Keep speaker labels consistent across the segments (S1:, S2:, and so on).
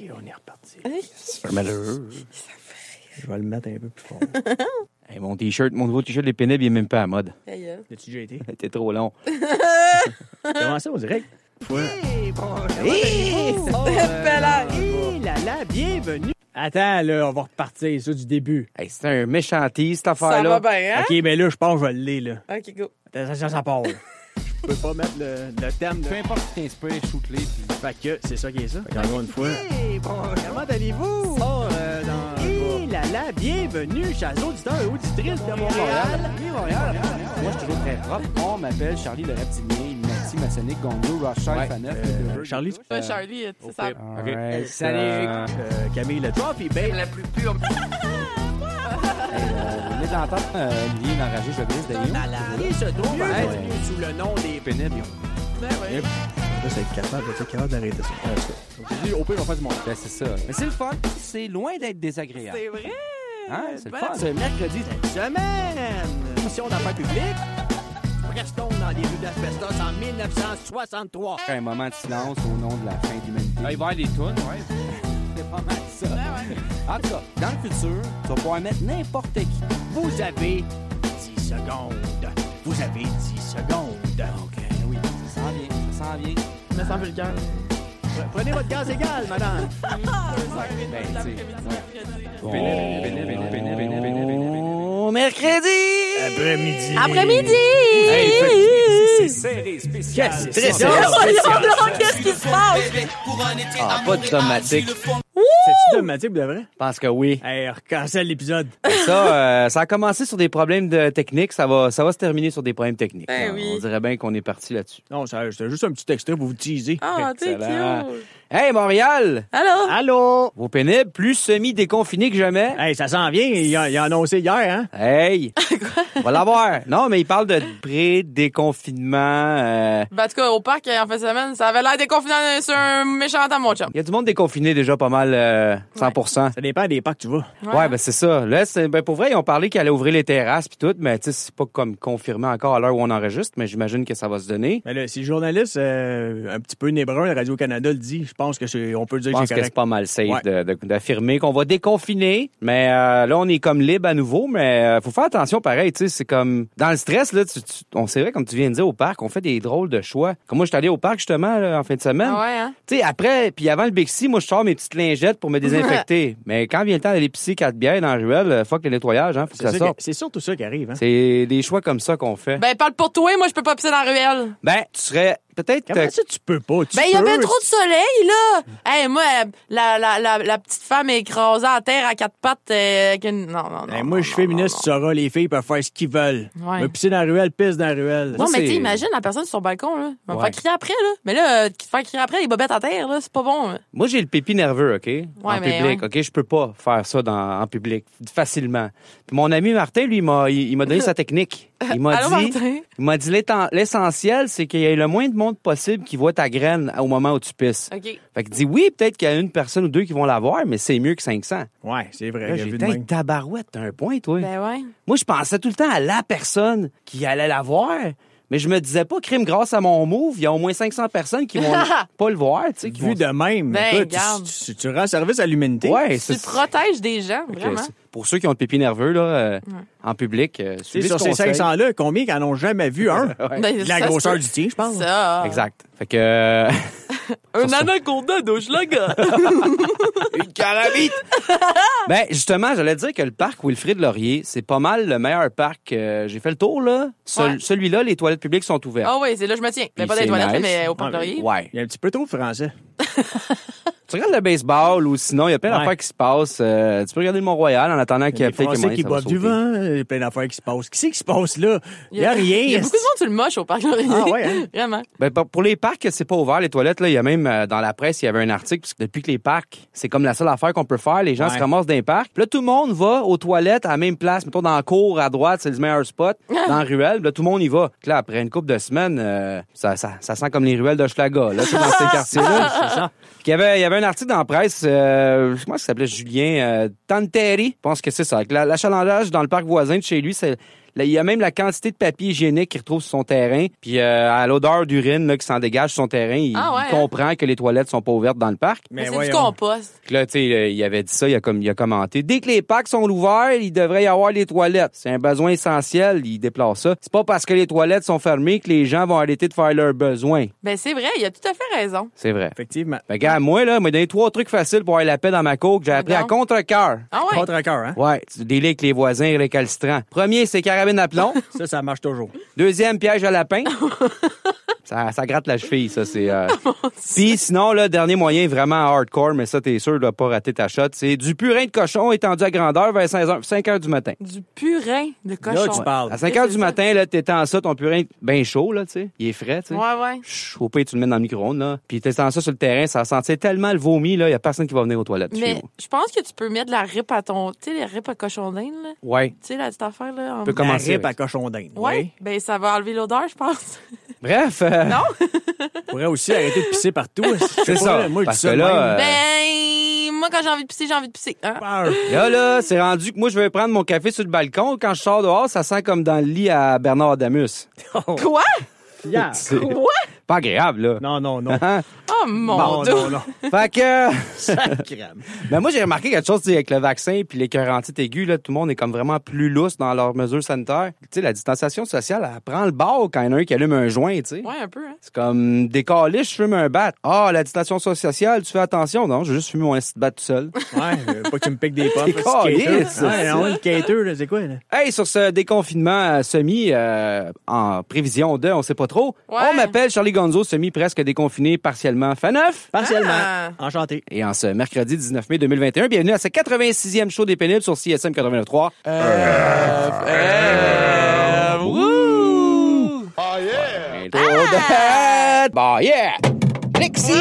S1: OK, on est reparti.
S2: C'est malheureux.
S1: Je vais le mettre un peu plus fort.
S2: Hey, mon nouveau t-shirt Les Pénibles, il est même pas à mode.
S1: L'as-tu déjà été?
S2: C'était trop long.
S1: Comment ça, on dirait?
S3: Hey, bon, bienvenue.
S1: Attends, là, on va repartir, ça, du début.
S2: Hey, c'est un méchant tease, cette
S4: Ça
S2: affaire-là.
S4: va bien, hein?
S1: OK, ben là, je pense que je vais le lire, là.
S4: OK, go.
S1: Attends, ça part, là. Je peux pas mettre le thème de...
S3: Peu importe ce qui t'inspire, shoot-les.
S1: Fait que c'est ça qui est ça. Fait qu'encore une fois...
S3: Hey, bon, comment allez-vous? Bienvenue, chers auditeurs et auditrices de Montréal.
S5: Moi, je suis toujours très propre. On m'appelle Charlie le reptilien, Matty, Maçonnique, Gongo, Rothschild, Faneuf,
S1: Charlie?
S4: Charlie, c'est ça.
S2: OK.
S1: Salut! Camille le Trophy, ben...
S4: La plus pure.
S5: Vous venez d'entendre Olivier l'enragé Jobris d'ailleurs.
S3: Il se trouve à être sous le nom des
S5: Pénible.
S4: Ben oui.
S1: Là, c'est capable d'arrêter ça.
S5: Au pire, on va faire du monde. Ben, c'est ça. Mais c'est le fun. C'est loin d'être désagréable.
S4: C'est vrai.
S5: Hein? C'est le
S4: Ben,
S5: fun.
S3: Ce mercredi cette semaine. Mission d'affaires publiques. Restons dans les rues d'Asbestos en 1963.
S5: Un moment de silence au nom de la fin de l'humanité. Il va y avoir des tunes, ouais. C'est pas mal ça.
S4: Ben ouais.
S5: En tout cas, dans le futur, tu vas pouvoir mettre n'importe qui.
S3: Vous avez 10 secondes. Vous avez 10 secondes.
S5: OK, oui. Ça s'en vient.
S4: Je me sens vulgaire.
S3: Prenez votre gaz égal, madame.
S5: Ben, tu sais,
S2: Bon mercredi!
S1: Après-midi!
S5: c'est serré, spécial.
S1: Qu'est-ce
S4: Qu'est-ce qui se passe?
S2: Ah, pas de automatique.
S1: C'est-tu dramatique, de vrai?
S2: Je pense que oui.
S1: Hey, cancelle l'épisode.
S2: Ça a commencé sur des problèmes de technique. Ça va se terminer sur des problèmes techniques.
S4: Ben
S2: On
S4: oui.
S2: dirait bien qu'on est parti là-dessus.
S1: Non, c'était juste un petit extrait pour vous teaser.
S4: Ah, t'es
S2: Excellent.
S4: cute.
S2: Hey, Montréal!
S4: Allô?
S1: Allô?
S2: Vos pénibles, plus semi-déconfinés que jamais.
S1: Hey, ça s'en vient. Il a annoncé hier, hein?
S2: Hey! On va l'avoir. Non, mais il parle de pré-déconfinement.
S4: Ben, en tout cas, au parc, en fin de semaine, ça avait l'air déconfiné sur un méchant à mon chum.
S2: Il y a du monde déconfiné déjà pas mal 100%.
S1: Ça dépend des parcs que tu vas.
S2: Ouais, ben c'est ça. Là, pour vrai, ils ont parlé qu'ils allaient ouvrir les terrasses puis tout, mais tu sais, c'est pas comme confirmé encore à l'heure où on enregistre, mais j'imagine que ça va se donner.
S1: Mais là, si le journaliste un petit peu nébrun, la Radio-Canada le dit, je pense que on peut dire
S2: Je
S1: que
S2: pense
S1: c'est
S2: que
S1: correct.
S2: c'est pas mal safe
S1: Ouais.
S2: d'affirmer qu'on va déconfiner, mais là, on est comme libre à nouveau, mais faut faire attention pareil, tu sais, c'est comme dans le stress, là, on c'est vrai, comme tu viens de dire, au parc, on fait des drôles de choix. Comme moi, je suis allé au parc, justement, là, en fin de semaine.
S4: Ah ouais, hein?
S2: Tu sais, après, puis avant le Big C, moi, je sors mes petites lingettes pour me désinfecter. Mais quand vient le temps d'aller pisser 4 bières dans la ruelle, fuck le nettoyage, hein, faut que ça sorte.
S1: C'est surtout ça qui arrive, hein?
S2: C'est des choix comme ça qu'on fait.
S4: Ben, parle pour toi, moi, je peux pas pisser dans la ruelle.
S2: Ben, tu serais peut-être...
S1: Comment ça, tu peux pas?
S4: Ben, il y a bien trop de soleil, là. Hey, moi, la petite femme écrasée à terre à quatre pattes. Non.
S1: Moi, je suis féministe, tu sauras, les filles peuvent faire ce qu'ils veulent.
S4: Ouais.
S1: Me pisser dans la ruelle, pisse dans la ruelle.
S4: Non, mais
S2: c'est-
S4: tu imagine la personne sur son balcon, là. Elle va me
S2: Ouais.
S4: faire crier après, là. Mais là, te faire crier après, les bobettes à terre, là, c'est pas bon. Là.
S2: Moi, j'ai le pépi nerveux, OK? En
S4: mais
S2: public,
S4: ouais.
S2: OK? Je peux pas faire ça en public facilement. Puis mon ami Martin, lui, il m'a donné sa technique. Il m'a
S4: Allô,
S2: dit...
S4: Martin?
S2: Il m'a dit l'essentiel, c'est qu'il y ait le moins de monde possible qui voit ta graine au moment où tu pisses.
S4: OK.
S2: Fait qu'il dit, oui, peut-être qu'il y a une personne ou deux qui vont la voir, mais c'est mieux que 500.
S1: Ouais, c'est vrai.
S2: Là,
S1: il y a
S2: j'ai
S1: vu de
S2: dit,
S1: même.
S2: tabarouette, t'as un point, toi.
S4: Ben ouais.
S2: Moi, je pensais tout le temps à la personne qui allait la voir, mais je me disais pas, crime, grâce à mon move, il y a au moins 500 personnes qui vont pas le voir, tu sais. qui
S1: Vu
S2: vont-
S1: de même,
S4: Ben,
S1: écoute,
S4: regarde.
S1: tu rends service à l'humanité.
S2: Ouais,
S4: Tu
S2: c'est
S4: protèges des gens,
S2: Fait que
S4: vraiment.
S2: pour ceux qui ont le pépi nerveux, là, en public,
S1: Tu sais,
S2: suivez
S1: sur
S2: ce
S1: ces
S2: conseil.
S1: 500-là, combien qui en ont jamais vu un?
S2: Ouais.
S4: Ben,
S1: De la
S4: ça,
S1: grosseur
S4: c'est-
S1: du tien, je pense.
S4: Ça.
S2: Exact. Fait que...
S4: Un anaconda d'Hochelaga.
S2: Une carabite! Ben, justement, j'allais dire que le parc Wilfrid Laurier, c'est pas mal le meilleur parc. J'ai fait le tour, là.
S4: Ouais.
S2: Celui-là, les toilettes publiques sont ouvertes.
S4: Ah oui, c'est là que je me tiens. Mais
S2: Puis
S4: pas dans les
S2: c'est
S4: toilettes,
S2: nice.
S4: mais au Parc Laurier.
S2: Ouais.
S1: Il y a un petit peu trop de français.
S2: Tu regardes le baseball ou sinon, il y a plein
S1: Ouais.
S2: d'affaires qui se passent. Tu peux regarder le Mont-Royal en attendant qu'il y ait
S1: Les
S2: peut-être
S1: Français qui boivent du vent, il y a plein d'affaires qui se passent. Qui c'est qui se passe là? Il y a rien.
S4: Il y a beaucoup de monde sur le moche au Parc Laurier.
S1: Ah ouais, hein?
S4: Vraiment.
S2: Ben, pour les parcs, c'est pas ouvert, les toilettes. Là, il y a même dans la presse, il y avait un article, parce que depuis que les parcs, c'est comme la seule affaire qu'on peut faire, les gens
S1: Ouais.
S2: se ramassent dans les parcs. Puis là, tout le monde va aux toilettes à la même place. Mettons, dans la cour, à droite, c'est le meilleur spot. Dans la ruelle, puis là, tout le monde y va. Puis là, après une couple de semaines, ça sent comme les ruelles d'Hochelaga, là, tu sais, dans ces quartiers-là.
S1: C'est ça.
S2: Puis il y avait un article dans la presse, comment ça s'appelait, Julien Tanteri, je pense que c'est ça. Avec l'achalandage dans le parc voisin de chez lui, c'est Là, il y a même la quantité de papier hygiénique qu'il retrouve sur son terrain. Puis à l'odeur d'urine là, qui s'en dégage sur son terrain, il comprend que les toilettes sont pas ouvertes dans le parc.
S4: Mais c'est du compost.
S2: Puis là, tu sais, il avait dit ça, il a commenté. Dès que les parcs sont ouverts, il devrait y avoir les toilettes. C'est un besoin essentiel, il déplore ça. C'est pas parce que les toilettes sont fermées que les gens vont arrêter de faire leurs besoins.
S4: Ben c'est vrai, il a tout à fait raison.
S2: C'est vrai.
S1: Effectivement.
S2: Ben, regarde, moi, là, m'a donné 3 trucs faciles pour avoir la paix dans ma cour que j'ai appris à contre-cœur.
S4: Ah ouais?
S1: Contre-cœur, hein?
S2: Ouais, tu délais avec les voisins récalcitrants. Premier, c'est carabine à plomb.
S1: Ça marche toujours.
S2: Deuxième, piège à lapin. Ça gratte la cheville, ça, c'est... Puis sinon, le dernier moyen vraiment hardcore, mais ça, t'es sûr de pas rater ta shot, c'est du purin de cochon étendu à grandeur vers 5 heures du matin.
S4: Du purin de cochon.
S1: Là, tu parles.
S2: À 5 heures du matin, là, t'étends ça, ton purin bien chaud, là, tu sais. Il est frais, tu sais.
S4: Ouais.
S2: Au pire, tu le mets dans le micro-ondes, là. Puis t'étends ça sur le terrain, ça sentait tellement le vomi, là, y a personne qui va venir aux toilettes.
S4: Mais je pense que tu peux mettre de la rip à ton... Tu sais, les rip à cochon d'Inde, là?
S2: Ouais.
S4: Tu sais, la petite affaire, là?
S2: peut commencer.
S1: La rip à cochon d'Inde.
S4: Ouais. Ben, ça va enlever l'odeur, je pense.
S2: Bref.
S4: Non?
S1: On pourrait aussi arrêter de pisser partout.
S2: C'est ça.
S1: Moi, je
S2: parce
S1: dis ça
S2: que
S1: de
S2: là...
S1: même.
S4: Ben, moi, quand j'ai envie de pisser, j'ai envie de pisser. Hein?
S1: Peur.
S2: Là, c'est rendu que moi, je vais prendre mon café sur le balcon. Quand je sors dehors, ça sent comme dans le lit à Bernard Adamus.
S4: Quoi?
S1: Yeah.
S2: C'est
S4: Quoi?
S2: pas agréable, là.
S1: Non.
S2: Hein?
S4: Oh, mon Dieu!
S1: Non.
S2: Fait que...
S1: Sacrème.
S2: Ben moi, j'ai remarqué quelque chose, tu sais, avec le vaccin puis les quarantites aiguës, là, tout le monde est comme vraiment plus lousse dans leurs mesures sanitaires. Tu sais, la distanciation sociale, elle prend le bord quand il y en a un qui allume un joint, tu sais.
S4: Ouais, un peu, hein?
S2: C'est comme décaler, je fume un bat. Ah, la distanciation sociale, tu fais attention. Non, je vais juste fumer mon petit bat tout seul.
S1: Ouais, pas que tu me piques des pommes.
S2: C'est caliste,
S1: Ouais, le cater, là, c'est quoi, là?
S2: Hey, sur ce déconfinement semi, en prévision de, on sait pas trop, on m'appelle Charlie Gonzo, semi presque déconfiné, partiellement Faneuf.
S1: Partiellement.
S4: Ah.
S1: Enchanté.
S2: Et en ce mercredi 19 mai 2021, bienvenue à ce 86e show des pénibles sur CSM 89.3.
S4: Wouh!
S2: Bah yeah! Plexi!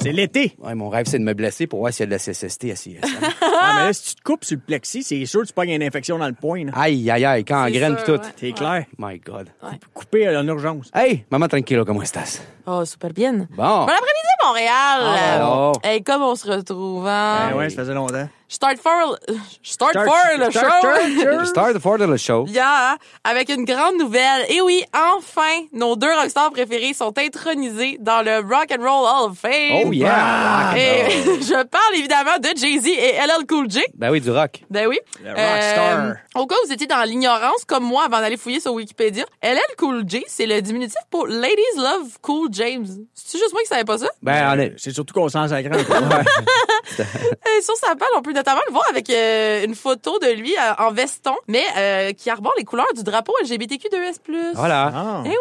S1: C'est l'été.
S2: Ouais, mon rêve, c'est de me blesser pour voir s'il y a de la CSST à CSM.
S1: Ah, mais là, si tu te coupes sur le plexi, c'est sûr que tu pognes une infection dans le poing. Là.
S2: Aïe, aïe, aïe, quand en
S4: C'est
S2: graine pis
S4: sûr,
S2: tout.
S4: ouais.
S1: C'est clair.
S2: My God.
S1: Coupé en urgence.
S2: Hey, maman tranquilo, comment estás?
S4: Oh, super bien.
S2: Bon.
S4: Bon après-midi, Montréal.
S2: Oh.
S4: Hey, comme on se retrouve, hein?
S1: Ben ouais, ça faisait longtemps.
S4: Start for le show.
S2: Start for the show.
S4: Yeah, avec une grande nouvelle. Et oui, enfin, nos 2 rockstars préférés sont intronisés dans le Rock and Roll Hall of Fame.
S2: Oh yeah!
S4: Et je parle évidemment de Jay-Z et LL Cool J.
S2: Ben oui, du rock.
S4: Ben oui.
S1: Le rockstar.
S4: Au cas où vous étiez dans l'ignorance, comme moi, avant d'aller fouiller sur Wikipédia, LL Cool J, c'est le diminutif pour Ladies Love Cool James. C'est juste moi qui savais pas ça?
S2: Ben, on est...
S1: C'est surtout qu'on sent sacré.
S4: Et sur sa page, on peut notamment le voir avec une photo de lui en veston, mais qui arbore les couleurs du drapeau LGBTQ2S+.
S2: Voilà.
S1: Ah.
S4: Eh oui!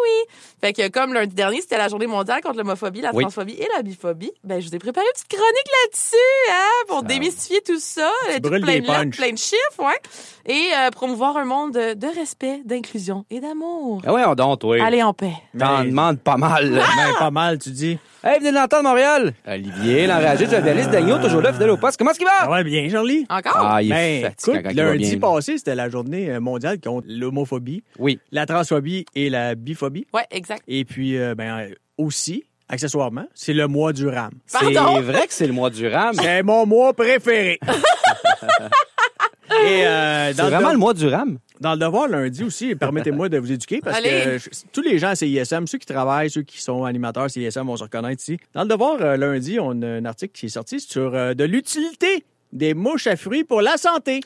S4: Fait que comme lundi dernier, c'était la journée mondiale contre l'homophobie, la
S2: Oui.
S4: transphobie et la biphobie, ben je vous ai préparé une petite chronique là-dessus, hein, pour démystifier tout ça. Tout
S1: brûles
S4: plein
S1: des
S4: de lettres,
S1: punchs.
S4: plein de chiffres, ouais. Et promouvoir un monde de respect, d'inclusion et d'amour.
S2: Ah ouais, on donne, toi.
S4: Allez en paix.
S2: T'en demandes pas mal. là.
S1: Ben, pas mal, tu dis.
S2: Hey, venez de l'entendre, Montréal. Olivier, l'enragé de journaliste Dagneau, toujours là, fidèle au poste. Comment est-ce qu'il va?
S1: Ça va bien, Charlie?
S4: Encore?
S2: Ah, il est
S1: Ben,
S2: fatiguant
S1: écoute,
S2: quand il va
S1: lundi
S2: bien.
S1: passé, c'était la journée mondiale contre l'homophobie,
S2: Oui.
S1: la transphobie et la biphobie.
S4: Ouais, exact.
S1: Et puis, aussi, accessoirement, c'est le mois du RAM.
S2: C'est
S4: Pardon?
S2: vrai que c'est le mois du RAM.
S1: C'est mon mois préféré. Et
S2: C'est vraiment le mois du RAM.
S1: dans le devoir lundi aussi, permettez-moi de vous éduquer parce
S4: Allez.
S1: que tous les gens à CISM, ceux qui travaillent, ceux qui sont animateurs CISM vont se reconnaître ici. Dans le devoir lundi, on a un article qui est sorti sur de l'utilité des mouches à fruits pour la santé.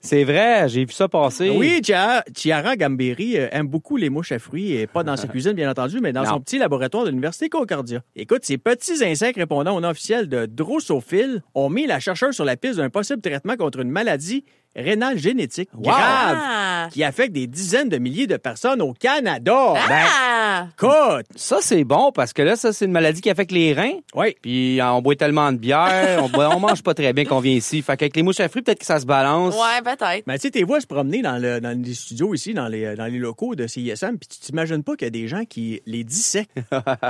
S2: C'est vrai, j'ai vu ça passer.
S1: Oui, Chiara Gamberi aime beaucoup les mouches à fruits, et pas dans sa cuisine, bien entendu, mais dans
S2: Non.
S1: son petit laboratoire de l'Université Concordia. Écoute, ces petits insectes répondant au nom officiel de Drosophile ont mis la chercheuse sur la piste d'un possible traitement contre une maladie rénale génétique grave
S4: Ah!
S1: qui affecte des dizaines de milliers de personnes au Canada.
S4: Ah!
S1: Écoute,
S2: Ça, c'est bon parce que là, ça, c'est une maladie qui affecte les reins.
S1: oui.
S2: Puis on boit tellement de bière, on mange pas très bien qu'on vient ici. Fait qu'avec les mouches à fruits, peut-être que ça se balance.
S4: Ouais, peut-être.
S1: Mais tu sais, tes voix se promener dans les studios ici, dans les locaux de CISM, puis tu t'imagines pas qu'il y a des gens qui les dissèquent.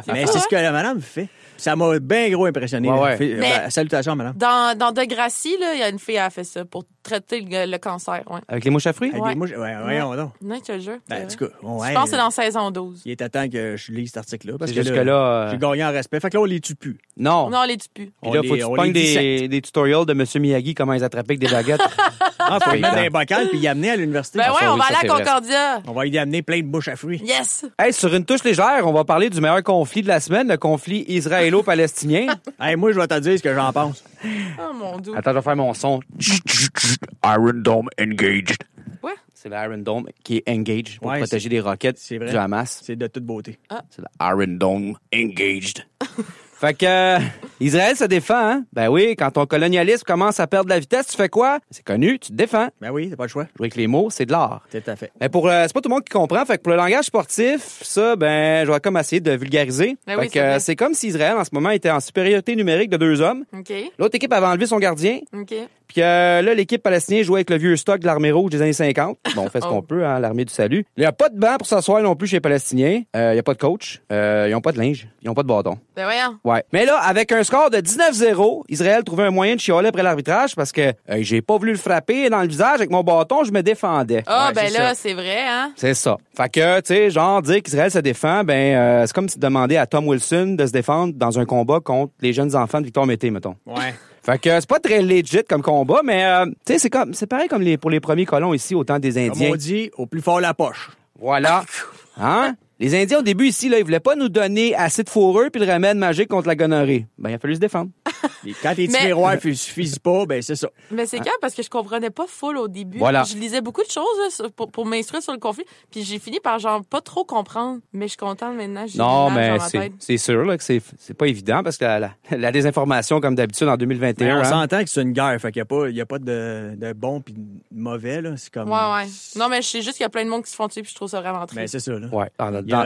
S1: Mais c'est ce que la madame fait. Ça m'a bien gros impressionné.
S2: Ouais,
S1: là.
S2: ouais.
S1: Fait-
S4: Mais-
S1: salutations, madame.
S4: Dans Degrassi, là, il y a une fille qui a fait ça pour traiter le cancer, ouais.
S2: Avec les mouches à fruits?
S1: Avec
S4: Ouais.
S1: des mouches. Ouais, voyons donc.
S4: Non, je te jure.
S1: Ben, en tout cas, ouais,
S4: Je pense que c'est dans saison 12.
S1: il est temps que je lise cet article-là. Parce
S2: C'est
S1: que
S2: jusque-là,
S1: là, j'ai gagné en respect. Fait que là, on les tue plus.
S2: Non.
S4: Non, les tue plus.
S2: Puis là, faut que tu pognes des tutorials de M. Miyagi, comment ils attraper avec des baguettes.
S1: Ah, faut
S2: C'est
S1: le mettre dans
S2: évident.
S1: un bocal puis y amener à l'université.
S4: Ben ouais,
S2: ça,
S4: on
S2: oui,
S4: va
S2: ça,
S4: aller
S2: c'est
S4: à
S2: vrai.
S4: Concordia.
S1: On va y amener plein de bouches à fruits.
S4: Yes!
S2: Hey, sur une touche légère, on va parler du meilleur conflit de la semaine, le conflit israélo-palestinien.
S1: Hey, moi, je vais te dire ce que j'en pense.
S4: Oh mon dieu.
S2: Attends, je vais faire mon son.
S6: Iron Dome engaged.
S4: Quoi?
S2: C'est l'Iron Dome qui est engaged pour
S1: Ouais,
S2: protéger les roquettes
S1: c'est vrai.
S2: du Hamas.
S1: C'est de toute beauté.
S2: C'est l'Iron Dome engaged. Fait que Israël se défend, hein? Ben oui, quand ton colonialisme commence à perdre la vitesse, tu fais quoi? C'est connu, tu te défends.
S1: Ben oui, c'est pas le choix.
S2: Jouer avec les mots, c'est de l'art.
S1: Tout à fait.
S2: Mais c'est pas tout le monde qui comprend. Fait que pour le langage sportif, ça, ben, je vais comme essayer de vulgariser.
S4: Ben
S2: fait
S4: oui,
S2: que
S4: c'est vrai.
S2: c'est comme si Israël, en ce moment, était en supériorité numérique de 2 hommes.
S4: OK.
S2: L'autre équipe avait enlevé son gardien.
S4: OK.
S2: Puis là, l'équipe palestinienne jouait avec le vieux stock de l'armée rouge des années 50. Bon, on fait ce
S4: Oh.
S2: qu'on peut, hein, l'armée du salut. Il n'y a pas de banc pour s'asseoir non plus chez les Palestiniens. Il n'y a pas de coach. Ils n'ont pas de linge. Ils n'ont pas de bâton.
S4: Ben voyons.
S2: Ouais. Mais là, avec un score de 19-0, Israël trouvait un moyen de chialer après l'arbitrage parce que j'ai pas voulu le frapper dans le visage avec mon bâton, je me défendais.
S4: Ah,
S1: Ouais,
S4: ben
S1: c'est
S4: là,
S1: ça.
S4: c'est vrai, hein?
S2: C'est ça. Fait que, tu sais, genre, dire qu'Israël se défend, ben, c'est comme si tu demandais à Tom Wilson de se défendre dans un combat contre les jeunes enfants de Victor Mété, mettons.
S1: Ouais.
S2: Fait que c'est pas très legit comme combat, mais, tu sais, c'est pareil comme pour les premiers colons ici au temps des
S1: Comme
S2: Indiens.
S1: on dit, au plus fort la poche.
S2: Voilà. Hein? Les Indiens, au début, ici, là, ils voulaient pas nous donner assez de fourrure puis le remède magique contre la gonorrhée. Ben, il a fallu se défendre.
S1: Et quand tes
S4: Mais-
S1: tiroirs ne suffisent pas, ben c'est ça.
S4: Mais c'est quand parce que je comprenais pas full au début.
S2: Voilà.
S4: Je lisais beaucoup de choses là, pour m'instruire sur le conflit, puis j'ai fini par genre pas trop comprendre. Mais je suis contente maintenant. J'ai
S2: Non,
S4: l'image
S2: mais
S4: dans ma tête.
S2: c'est sûr là, que c'est pas évident parce que la désinformation, comme d'habitude, en
S1: Mais
S2: 2021...
S1: on
S2: hein.
S1: s'entend que c'est une guerre, fait qu'il n'y a pas de bon puis de mauvais, là. C'est comme.
S4: Ouais, ouais. Non, mais je sais juste qu'il y a plein de monde qui se font tuer, puis je trouve ça vraiment
S1: Ben,
S4: triste.
S1: c'est ça, là.
S2: Ouais.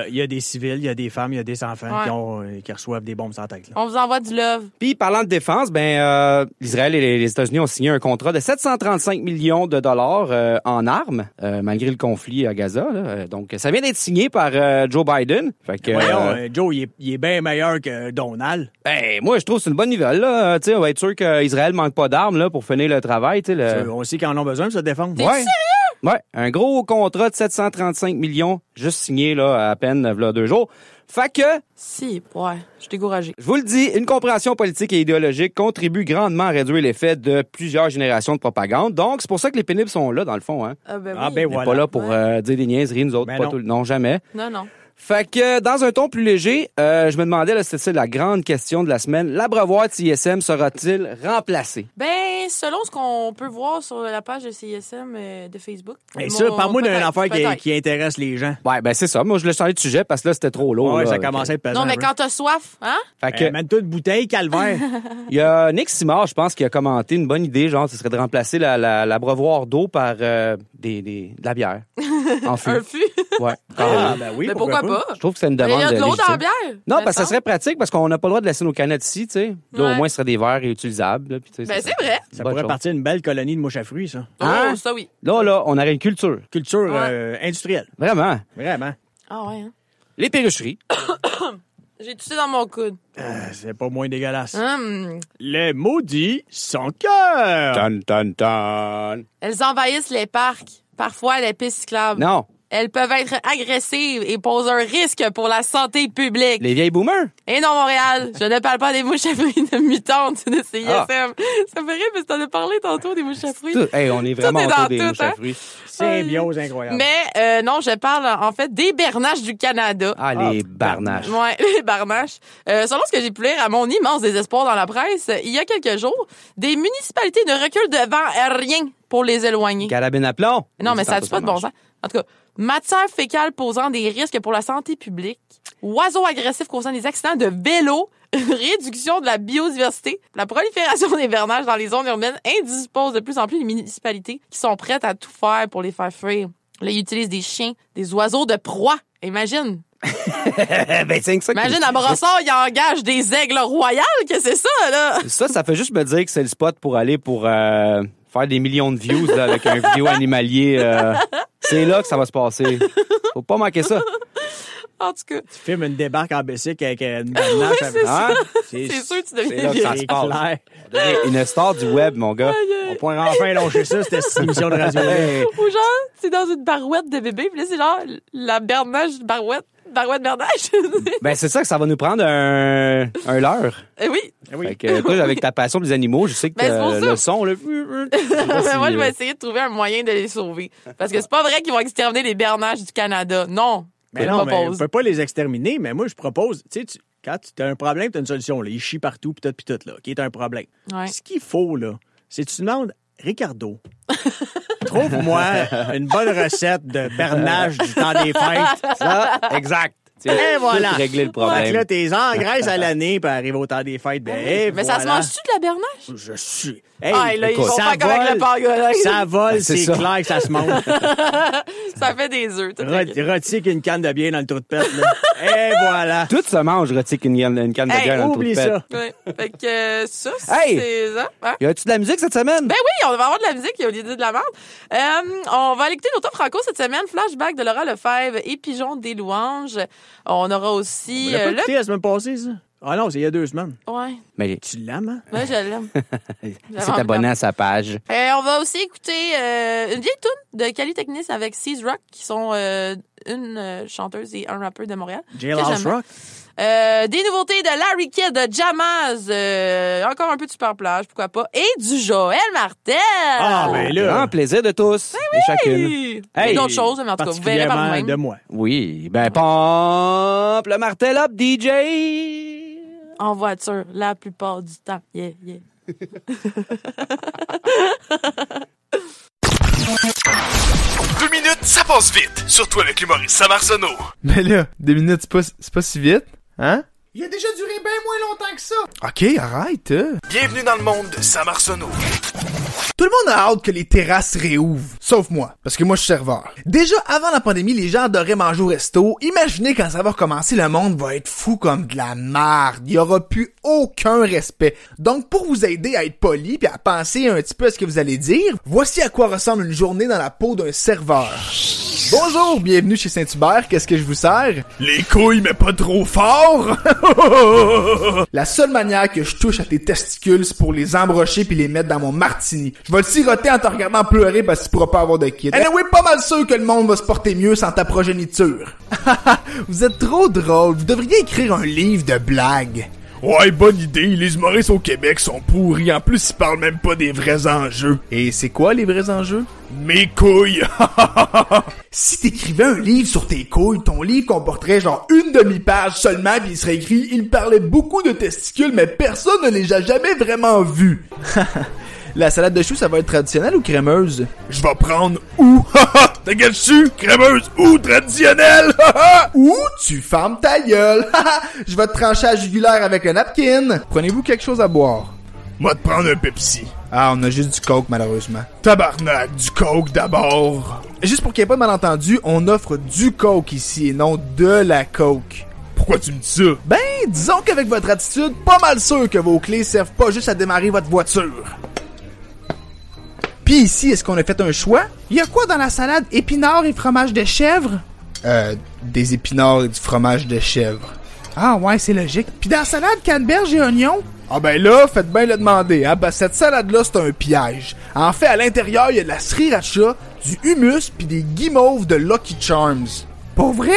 S1: Il y a des civils, il y a des femmes, il y a des enfants
S4: Ouais.
S1: qui reçoivent des bombes sur la tête, là.
S4: On vous envoie du love.
S2: Puis, parlant de défense, ben, l'Israël et les États-Unis ont signé un contrat de 735 millions de dollars en armes, malgré le conflit à Gaza. Là. Donc, ça vient d'être signé par Joe Biden. Fait que,
S1: Voyons, Joe, il est bien meilleur que Donald.
S2: ben, moi, je trouve que c'est une bonne nouvelle. Là. Tu sais, on va être sûr qu'Israël manque pas d'armes là, pour finir le travail. Tu sais,
S1: On sait qu'ils en ont besoin de se défendre.
S4: T'es
S2: Ouais.
S4: sérieux?
S2: Ouais, un gros contrat de 735 millions, juste signé là, à peine là, 2 jours. Fait que,
S4: Si, ouais. Je suis découragée.
S2: je vous le dis, une compréhension politique et idéologique contribue grandement à réduire l'effet de plusieurs générations de propagande. Donc, c'est pour ça que les pénibles sont là, dans le fond. Hein.
S4: Ah, ben
S1: Ah,
S4: oui.
S1: ben
S2: On n'est
S1: voilà.
S2: pas là pour dire des niaiseries, nous autres.
S1: Ben
S2: pas
S1: non.
S2: tout, non, jamais.
S4: Non, non.
S2: Fait que, dans un ton plus léger, je me demandais, là, c'était ça la grande question de la semaine, l'abreuvoir de CISM sera-t-il remplacé?
S4: Ben, selon ce qu'on peut voir sur la page de CISM de Facebook.
S1: Et ça, parle-moi d'une
S4: peut-être,
S1: affaire
S4: peut-être.
S1: qui intéresse les gens.
S2: Ouais, ben c'est ça. Moi, je l'ai changé de sujet parce que là, c'était trop lourd.
S1: Ouais,
S2: là,
S1: ça
S2: avec-
S1: commençait à être pesant.
S4: Non, mais
S1: un peu.
S4: quand t'as soif, hein?
S2: Fait que,
S1: Mène-toi une bouteille, calvaire.
S2: il y a Nick Simard, je pense, qui a commenté une bonne idée, genre, ce serait de remplacer l'abreuvoir d'eau par de la bière. En fût.
S4: Un fût.
S2: Ouais.
S1: Ah, ben oui,
S4: Mais pourquoi pas?
S2: Je trouve que c'est une
S4: Mais
S2: demande
S4: il y a de l'eau dans la
S2: légitime.
S4: bière.
S2: Non,
S4: me
S2: parce que ça
S4: semble.
S2: serait pratique parce qu'on n'a pas le droit de laisser nos canettes ici, tu sais. Là,
S4: Ouais.
S2: au moins, ce serait des verres réutilisables. Là, puis, tu sais,
S4: Ben, c'est vrai.
S1: Ça
S2: bonne
S1: pourrait
S2: chose.
S1: partir une belle colonie de mouches à fruits, ça.
S2: Hein?
S4: Oh, ça oui.
S2: Là, on aurait une culture.
S1: Culture
S4: Ouais.
S1: industrielle.
S2: Vraiment.
S1: Vraiment.
S4: Ah ouais, hein?
S2: Les perrucheries.
S4: J'ai toussé dans mon coude.
S1: C'est pas moins dégueulasse.
S4: Hum.
S1: Le maudit sans cœur.
S2: Tan, tan, tan.
S4: Elles envahissent les parcs, parfois les pistes cyclables.
S2: Non,
S4: Elles peuvent être agressives et posent un risque pour la santé publique.
S2: les vieilles boomers.
S4: Et non, Montréal, je ne parle pas des mouches à fruits de mutantes de CISM.
S2: Ah.
S4: Ça me fait rire parce que t'en as parlé tantôt des mouches à fruits.
S2: Hey, on est vraiment
S4: est dans
S2: autour des
S4: tout,
S2: mouches à
S4: hein?
S2: fruits.
S1: Symbiose incroyable.
S4: Mais non, je parle en fait des bernaches du Canada.
S2: Ah, les barnaches.
S4: Ouais, les barnaches. Selon ce que j'ai pu lire, à mon immense désespoir dans la presse, il y a quelques jours, des municipalités ne reculent devant rien pour les éloigner.
S2: Carabine à plomb.
S4: Non, mais ça n'a
S2: Tantôt,
S4: pas de bon
S2: marche.
S4: sens. En tout cas, matière fécale posant des risques pour la santé publique, oiseaux agressifs causant des accidents de vélo, réduction de la biodiversité, la prolifération des bernaches dans les zones urbaines indispose de plus en plus les municipalités qui sont prêtes à tout faire pour les faire fuir. Là, ils utilisent des chiens, des oiseaux de proie. Imagine.
S2: Ben, c'est ça.
S4: Imagine, à Brossard, ils engagent des aigles royales, que c'est ça, là.
S2: Ça fait juste me dire que c'est le spot pour aller pour faire des millions de views là, avec un vidéo animalier. C'est là que ça va se passer. Faut pas manquer ça.
S4: En tout cas,
S1: Tu filmes une débarque en bicycle avec une bernache.
S4: c'est
S2: Hein?
S4: c'est sûr que tu
S2: c'est là
S4: deviens
S2: que ça
S4: vieux.
S2: se passe.
S1: clair.
S2: Une star du web, mon gars.
S1: On pourrait enfin lâcher ça, c'était cette émission de radio.
S2: Hey.
S4: Ou genre, c'est dans une barouette de bébé, puis là, c'est genre la bernache barouette bernache.
S2: Ben, c'est ça que ça va nous prendre un leurre.
S4: Oui.
S2: Fait que, toi, avec ta passion des animaux, je sais que
S4: Ben, c'est pour ça.
S2: le son, là.
S4: Moi, je vais essayer de trouver un moyen de les sauver. Parce que c'est pas vrai qu'ils vont exterminer les bernaches du Canada. Non.
S1: Mais non, mais on peut pas les exterminer, mais moi, je propose, tu sais, quand tu as un problème, tu as une solution. Là. Ils chient partout, puis tout, là, qui est un problème.
S4: Ouais.
S1: Ce qu'il faut, là, c'est que tu demandes, Ricardo, trouve-moi une bonne recette de bernage du temps des fêtes.
S2: Ça, exact.
S1: Et voilà.
S2: Tout régler le
S1: Fait
S2: problème.
S1: que là, t'es engraisses à l'année, puis arrive au temps des fêtes. Ben, et
S4: Mais ça se
S1: voilà.
S4: mange-tu de la bernache?
S1: Je suis. Hey,
S4: Ah, là, ils
S2: écoute,
S4: font
S1: ça
S4: pas comme avec
S1: vole.
S4: le pangolin.
S1: ça vole,
S2: Ben, c'est
S1: c'est
S2: ça.
S1: clair que ça se mange.
S4: Ça fait des œufs. tout le kit.
S1: Rotique une canne de bière dans le trou de pète. Là. Et voilà.
S2: Tout se mange, retique une canne de
S4: Hey,
S2: bière dans le trou de
S1: Oublie
S2: pète.
S1: ça.
S4: Ouais. Fait que ça,
S2: Hey!
S4: c'est ça. Hein?
S2: Y a-tu de la musique cette semaine?
S4: Ben oui, on va avoir de la musique, il y a l'idée de la merde. On va aller écouter l'automne franco cette semaine, flashback de Laura Lefebvre et Pigeon des louanges. On aura aussi
S1: On l'a pas écouté la semaine passée, ça? Ah non, c'est il y a 2 semaines.
S4: Ouais,
S2: Mais
S1: Tu l'aimes, hein?
S4: ouais, je l'aime.
S2: c'est abonné à sa page.
S4: On va aussi écouter une vieille toune de Cali Technis avec Seas Rock, qui sont une chanteuse et un rappeur de Montréal.
S1: Jailhouse
S4: j'aime.
S1: Rock?
S4: Des nouveautés de Larry Kidd, de Jamaz, encore un peu de Super Plage, pourquoi pas, et du Joël Martel.
S1: Ah, ben là.
S2: Grand plaisir de tous et chacune.
S4: Hey!
S2: Hey!
S4: Et d'autres choses, mais en tout cas, vous verrez par
S1: Particulièrement
S4: vous-même.
S1: de moi.
S2: Oui, ben pompe le martel up, DJ!
S4: En voiture, la plupart du temps. Yeah, yeah.
S7: 2 minutes, ça passe vite. Surtout avec l'humoriste Sam Arsenault.
S8: Mais là, 2 minutes, c'est pas si vite, hein? Il a déjà duré bien moins longtemps que ça. Ok, arrête.
S7: Bienvenue dans le monde de Sam Arsenault.
S8: Tout le monde a hâte que les terrasses réouvrent, sauf moi, parce que moi je suis serveur. Déjà, avant la pandémie, les gens adoraient manger au resto. Imaginez quand ça va recommencer, le monde va être fou comme de la marde. Il y aura plus aucun respect. Donc, pour vous aider à être poli puis à penser un petit peu à ce que vous allez dire, voici à quoi ressemble une journée dans la peau d'un serveur. Bonjour, bienvenue chez Saint-Hubert, qu'est-ce que je vous sers?
S7: Les couilles, mais pas trop fort.
S8: La seule manière que je touche à tes testicules, c'est pour les embrocher puis les mettre dans mon martini. Je vais le siroter en te regardant pleurer parce que tu pourras pas avoir de kid. Anyway, pas mal sûr que le monde va se porter mieux sans ta progéniture. Vous êtes trop drôle, vous devriez écrire un livre de blagues.
S7: Ouais, bonne idée. Les humoristes au Québec sont pourris. En plus, ils parlent même pas des vrais enjeux.
S8: Et c'est quoi les vrais enjeux?
S7: Mes couilles.
S8: Si t'écrivais un livre sur tes couilles, ton livre comporterait genre une demi-page seulement pis il serait écrit « Il parlait beaucoup de testicules, mais personne ne les a jamais vraiment vus. » La salade de choux, ça va être traditionnelle ou crémeuse?
S7: Je vais prendre ou. T'as gueule dessus? Crémeuse ou traditionnelle?
S8: Ou tu fermes ta gueule. Je vais te trancher à la jugulaire avec un napkin. Prenez-vous quelque chose à boire?
S7: Moi te prendre un Pepsi.
S8: Ah, on a juste du coke malheureusement.
S7: Tabarnak, du coke d'abord.
S8: Juste pour qu'il n'y ait pas de malentendu, on offre du coke ici et non de la coke.
S7: Pourquoi tu me dis ça?
S8: Ben, disons qu'avec votre attitude, pas mal sûr que vos clés servent pas juste à démarrer votre voiture. Puis ici, est-ce qu'on a fait un choix? Il y a quoi dans la salade? Épinards et fromage de chèvre? Des épinards et du fromage de chèvre. Ah ouais, c'est logique. Puis dans la salade, canneberge et oignons? Ah ben là, faites bien le demander, hein, parce que cette salade-là, c'est un piège. En fait, à l'intérieur, il y a de la sriracha, du hummus puis des guimauves de Lucky Charms. Pour vrai?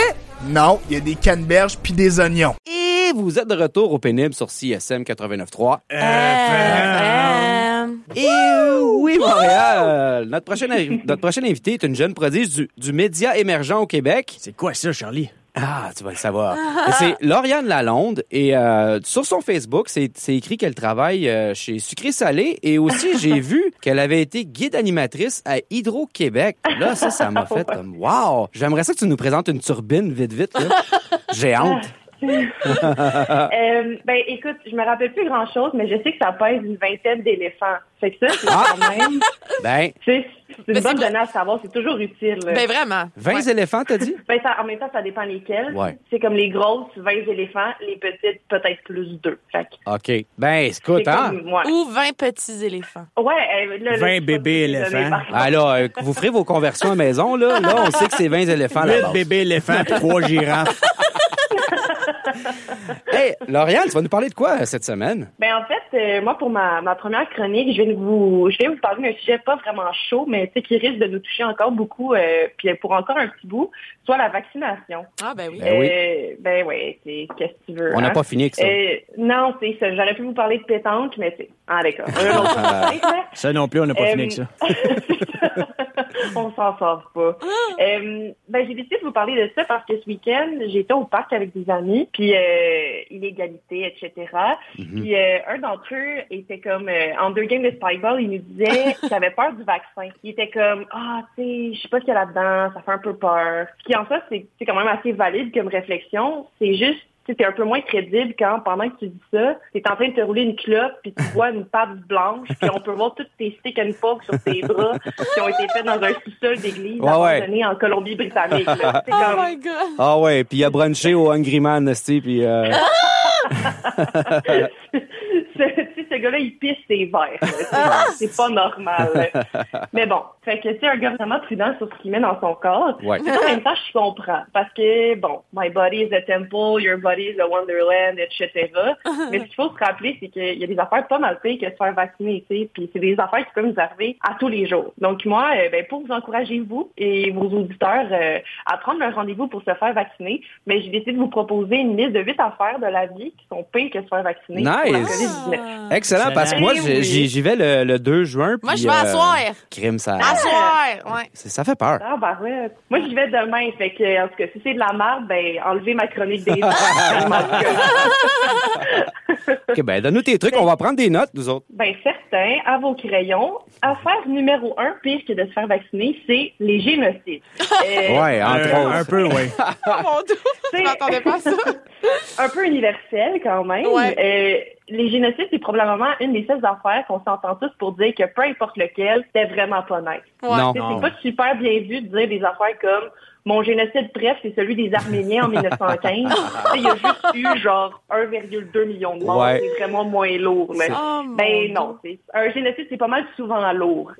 S8: Non, il y a des canneberges puis des oignons.
S2: Et vous êtes de retour au pénible sur CSM 89.3. Et oui, Montréal! Notre prochaine invité est une jeune prodige du média émergent au Québec.
S1: C'est quoi ça, Charlie?
S2: Ah, tu vas le savoir. C'est Lauriane Lalonde et sur son Facebook, c'est écrit qu'elle travaille chez Sucré Salé et aussi j'ai vu qu'elle avait été guide animatrice à Hydro-Québec. Là, ça m'a fait comme wow! J'aimerais ça que tu nous présentes une turbine vite, là. J'ai honte.
S9: Ben, écoute, je me rappelle plus grand-chose, mais je sais que ça pèse une vingtaine d'éléphants. Fait que ça, c'est quand même...
S2: Ben,
S9: C'est
S4: Mais
S9: une bonne
S4: c'est
S9: donnée à savoir, c'est toujours utile. Là.
S4: Ben vraiment.
S2: 20
S4: Ouais.
S2: éléphants, t'as dit?
S9: Ben, en même temps, ça dépend lesquels.
S2: Ouais.
S9: C'est comme les grosses, 20 éléphants, les petites, peut-être plus 2. Fait que
S2: OK. Ben, écoute,
S9: c'est
S2: hein?
S9: comme, ouais.
S4: Ou 20 petits éléphants.
S9: Ouais, là,
S1: 20
S9: je sais pas
S1: bébés
S9: si c'est donné,
S1: éléphants.
S9: par contre.
S2: Ah là, vous ferez vos conversions à la maison, là. Là, on sait que c'est 20 éléphants
S1: 8
S2: là-bas.
S1: bébés éléphants, 3 girafes.
S2: Hey, Lauriane, tu vas nous parler de quoi cette semaine?
S9: Ben en fait, moi pour ma première chronique, je vais vous parler d'un sujet pas vraiment chaud, mais tu sais qui risque de nous toucher encore beaucoup, puis pour encore un petit bout, soit la vaccination.
S4: Ah ben oui.
S9: Ben oui, c'est qu'est-ce que tu veux.
S2: On n'a pas fini avec ça.
S9: Non, c'est ça. J'aurais pu vous parler de pétanque, mais c'est d'accord.
S1: Ça non plus, on n'a pas fini avec ça.
S9: On s'en sort pas. Ben j'ai décidé de vous parler de ça parce que ce week-end, j'étais au parc avec des amis, puis illégalité, etc. Puis un d'entre eux était comme en 2 games de Spikeball, il nous disait qu'il avait peur du vaccin. Il était comme tu sais, je sais pas ce qu'il y a là-dedans, ça fait un peu peur. Puis en ça, c'est quand même assez valide comme réflexion. C'est juste t'es un peu moins crédible quand, pendant que tu dis ça, t'es en train de te rouler une clope puis tu vois une table blanche puis on peut voir toutes tes stick and poke sur tes bras qui ont été faits dans un sous-sol d'église abandonné en Colombie-Britannique. Là.
S4: Oh my God!
S2: Ah ouais, puis il a brunché au Hungry Man, esti, puis...
S9: Ce gars-là, il pisse ses verres. C'est pas normal. Mais bon, fait que c'est un gars vraiment prudent sur ce qu'il met dans son corps.
S2: Ouais.
S9: Mais en même temps, je comprends. Parce que, bon, my body is a temple, your body is a wonderland, etc. Mais ce qu'il faut se rappeler, c'est qu'il y a des affaires pas mal pires que se faire vacciner, tu sais. Puis c'est des affaires qui peuvent nous arriver à tous les jours. Donc moi, pour vous encourager, vous et vos auditeurs, à prendre un rendez-vous pour se faire vacciner, mais j'ai décidé de vous proposer une liste de 8 affaires de la vie qui sont pires que se faire vacciner.
S2: Nice!
S9: Pour la COVID-19.
S2: Excellent, parce que moi, j'y vais le 2 juin.
S4: Moi, je vais à soir.
S2: Crime, ça...
S4: À soir, ouais.
S2: Ça fait peur.
S9: Ah, bah ouais. Moi, j'y vais demain. Fait que, en tout cas, si c'est de la merde, enlevez ma chronique des
S2: OK, donne-nous tes trucs. On va prendre des notes, nous autres.
S9: Certains, à vos crayons. Affaire numéro 1, pire que de se faire vacciner, c'est les génocides.
S2: Ouais, entre autres.
S1: Un peu, oui.
S4: Oh mon Dieu! Je m'attendais pas à ça.
S9: Un peu universel, quand même.
S4: Ouais.
S9: Les génocides, c'est probablement une des seules affaires qu'on s'entend tous pour dire que peu importe lequel, c'était vraiment pas nice.
S4: Ouais.
S2: Non.
S9: C'est pas super bien vu de dire des affaires comme mon génocide bref, c'est celui des Arméniens en 1915. Il y a juste eu genre 1,2 million de morts.
S2: Ouais.
S9: C'est vraiment moins lourd. Mais, non. Un génocide, c'est pas mal souvent lourd.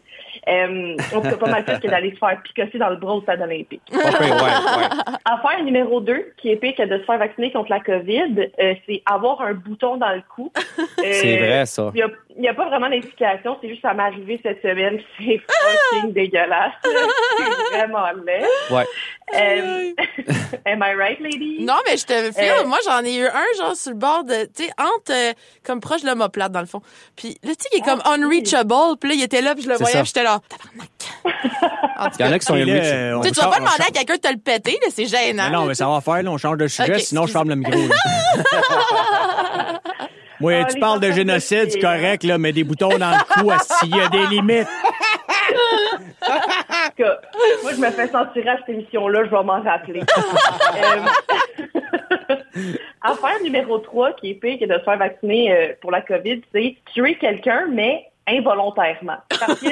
S9: On se pas mal plus que d'aller se faire picosser dans le bras au stade olympique.
S2: Okay, ouais.
S9: Affaire numéro 2, qui est pire que de se faire vacciner contre la COVID, c'est avoir un bouton dans le cou.
S2: C'est vrai, ça.
S9: Il n'y a pas vraiment d'explication, c'est juste ça m'est arrivé cette semaine, c'est fucking dégueulasse. C'est vraiment laid.
S2: Ouais.
S9: Am I right, lady?
S4: Non, mais je te file. Moi, j'en ai eu un, genre, sur le bord de, tu sais, entre, comme proche de l'omoplate, dans le fond. Puis, là, tu sais, il est comme unreachable. Puis là, il était là, puis je le voyais, puis j'étais là, tabarnak.
S2: Il y en a qui sont
S1: Et là,
S2: unreachable.
S4: Tu vas pas demander à quelqu'un de te le péter, là, c'est gênant.
S1: Non, mais ça va faire, là, on change de sujet,
S4: Ok,
S1: sinon je ferme le micro. Moi, tu parles de génocide, c'est correct, là, mais des boutons dans le cou, s'il y a des limites.
S9: Moi, je me fais censurer à cette émission-là, je vais m'en rappeler. Affaire numéro 3, qui est pire que de se faire vacciner pour la COVID, c'est tuer quelqu'un, mais involontairement. Parce que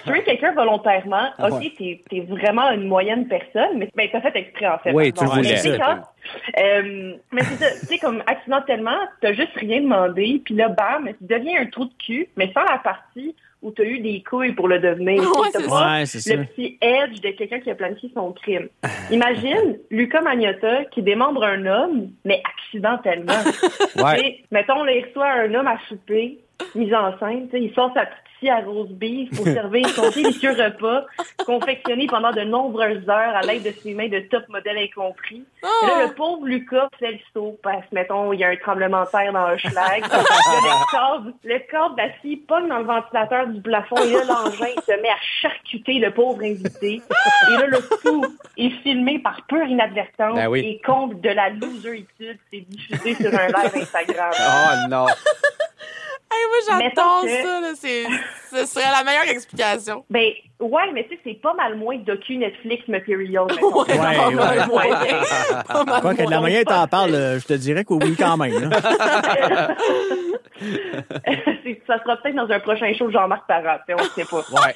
S9: tuer quelqu'un volontairement, OK, t'es vraiment une moyenne personne, mais t'as fait exprès, en fait.
S2: Oui, tu voulais.
S9: Mais c'est ça, tu sais, comme accidentellement, t'as juste rien demandé, puis là, bam, tu deviens un trou de cul, mais sans la partie où t'as eu des couilles pour le devenir.
S1: Ouais, c'est ça.
S9: Le petit edge de quelqu'un qui a planifié son crime. Imagine Luca Magnotta qui démembre un homme, mais accidentellement.
S2: Ouais.
S9: Et, mettons, là, il reçoit un homme à souper, mise en scène, il sort sa petite scie à roast beef pour servir son délicieux repas confectionné pendant de nombreuses heures à l'aide de ses mains de top modèle incompris. Et là, le pauvre Lucas fait le saut parce que, mettons, il y a un tremblement de terre dans le schlag. Le câble de la scie pogne dans le ventilateur du plafond et là, l'engin se met à charcuter le pauvre invité. Et là, le tout est filmé par pure inadvertance et comble de la loseritude. C'est diffusé sur un live Instagram.
S2: Oh non!
S4: Hey, moi, j'adore ça, là. Ce serait la meilleure explication.
S9: Ouais, mais tu sais, c'est pas mal moins docu Netflix material.
S1: Quoi que de la manière t'en parles, je te dirais que oui, quand même.
S9: Ça sera peut-être dans un prochain show de Jean-Marc Parent, on ne sait pas.
S2: Ouais.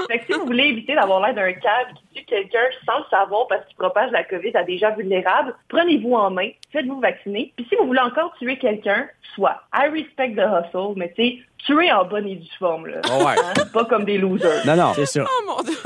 S9: Fait que si vous voulez éviter d'avoir l'air d'un câble qui tue quelqu'un sans le savoir parce qu'il propage la COVID à des gens vulnérables, prenez-vous en main, faites-vous vacciner. Puis si vous voulez encore tuer quelqu'un, soit I respect the hustle, mais tu sais, tuer en bonne et due forme, là.
S2: Oh ouais.
S9: Hein? Pas comme des losers.
S2: Non.
S1: C'est ça.
S4: Oh mon Dieu.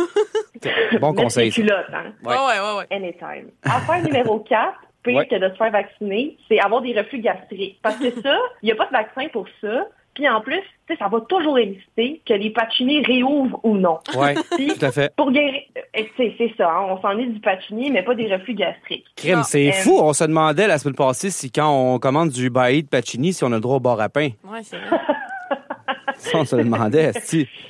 S2: Bon conseil.
S9: Culottes, hein?
S4: Ouais.
S9: Anytime. Affaire numéro 4, pire que de se faire vacciner, c'est avoir des reflux gastriques. Parce que ça, il n'y a pas de vaccin pour ça. Puis en plus, tu sais, ça va toujours éviter que les Pacini réouvrent ou non.
S2: Oui, tout à fait.
S9: Pour guérir, c'est ça, hein, on s'ennuie du Pacini, mais pas des reflux gastriques.
S2: Crime, c'est fou. On se demandait la semaine passée si quand on commande du Uber Eats Pacini, si on a le droit au bar à pain.
S4: Ouais, c'est vrai.
S2: Ça, on se le demandait.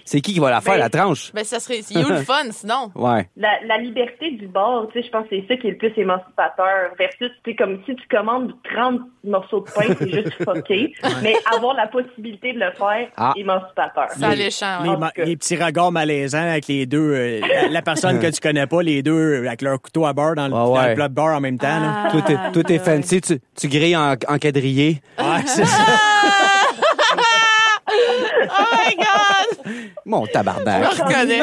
S2: C'est qui va la faire, la tranche?
S4: Ben, ça serait. C'est où le fun, sinon?
S2: Ouais.
S9: La liberté du bar, tu sais, je pense que c'est ça qui est le plus émancipateur. Versus, tu sais, comme si tu commandes 30 morceaux de pain, c'est juste fucké. Mais avoir la possibilité de le faire, émancipateur.
S4: C'est alléchant.
S1: Les petits regards malaisants avec les deux, la personne que tu connais pas, les deux avec leur couteau à beurre dans le plat de beurre en même temps. Là.
S2: Tout est fancy. Tu grilles en quadrillé.
S1: Ouais, c'est ça.
S4: Oh my God!
S2: Mon tabarnak.
S4: Je reconnais.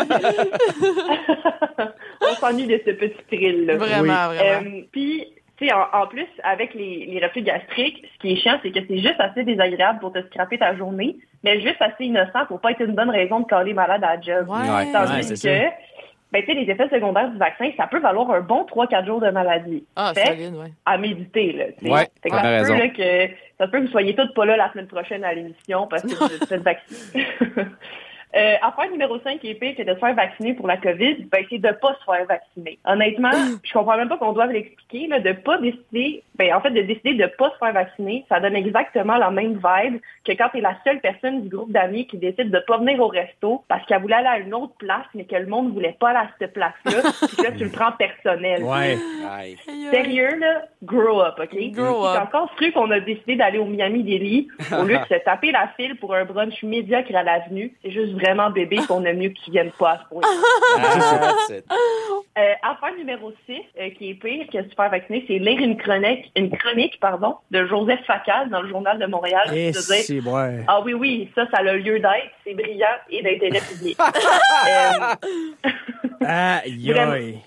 S9: On s'ennuie de ce petit thrill-là.
S4: Vraiment, vraiment.
S9: Puis, tu sais, en plus, avec les reflux gastriques, ce qui est chiant, c'est que c'est juste assez désagréable pour te scraper ta journée, mais juste assez innocent pour pas être une bonne raison de caler malade à la job.
S4: Ouais.
S9: Tandis que, ben, tu sais, les effets secondaires du vaccin, ça peut valoir un bon 3-4 jours de maladie.
S4: Ah, solide, ouais.
S9: À méditer, là. T'sais.
S2: Ouais,
S9: fait que
S2: t'as raison.
S9: ça se peut que vous soyez toutes pas là la semaine prochaine à l'émission parce que vous êtes vaccinés. Affaire numéro 5 qui est pire que de se faire vacciner pour la COVID, ben, c'est de pas se faire vacciner. Honnêtement, je comprends même pas qu'on doive l'expliquer, là, de décider de pas se faire vacciner, ça donne exactement la même vibe que quand t'es la seule personne du groupe d'amis qui décide de pas venir au resto parce qu'elle voulait aller à une autre place, mais que le monde voulait pas aller à cette place-là, puis là, tu le prends personnel.
S1: Ouais.
S9: Sérieux, là, grow up, OK?
S4: Grow
S9: C'est
S4: up.
S9: encore cru qu'on a décidé d'aller au Miami Deli au lieu de se taper la file pour un brunch médiocre à l'avenue. C'est juste vraiment bébé qu'on a mieux qu'ils viennent pas à ce point. Affaire numéro 6, qui est pire que se faire vacciner, c'est lire une chronique, de Joseph Facal dans le Journal de Montréal.
S1: Et
S9: qui disait,
S1: c'est ouais.
S9: ah oui, ça a lieu d'être, c'est brillant et d'intérêt public.
S1: Aïe, aïe.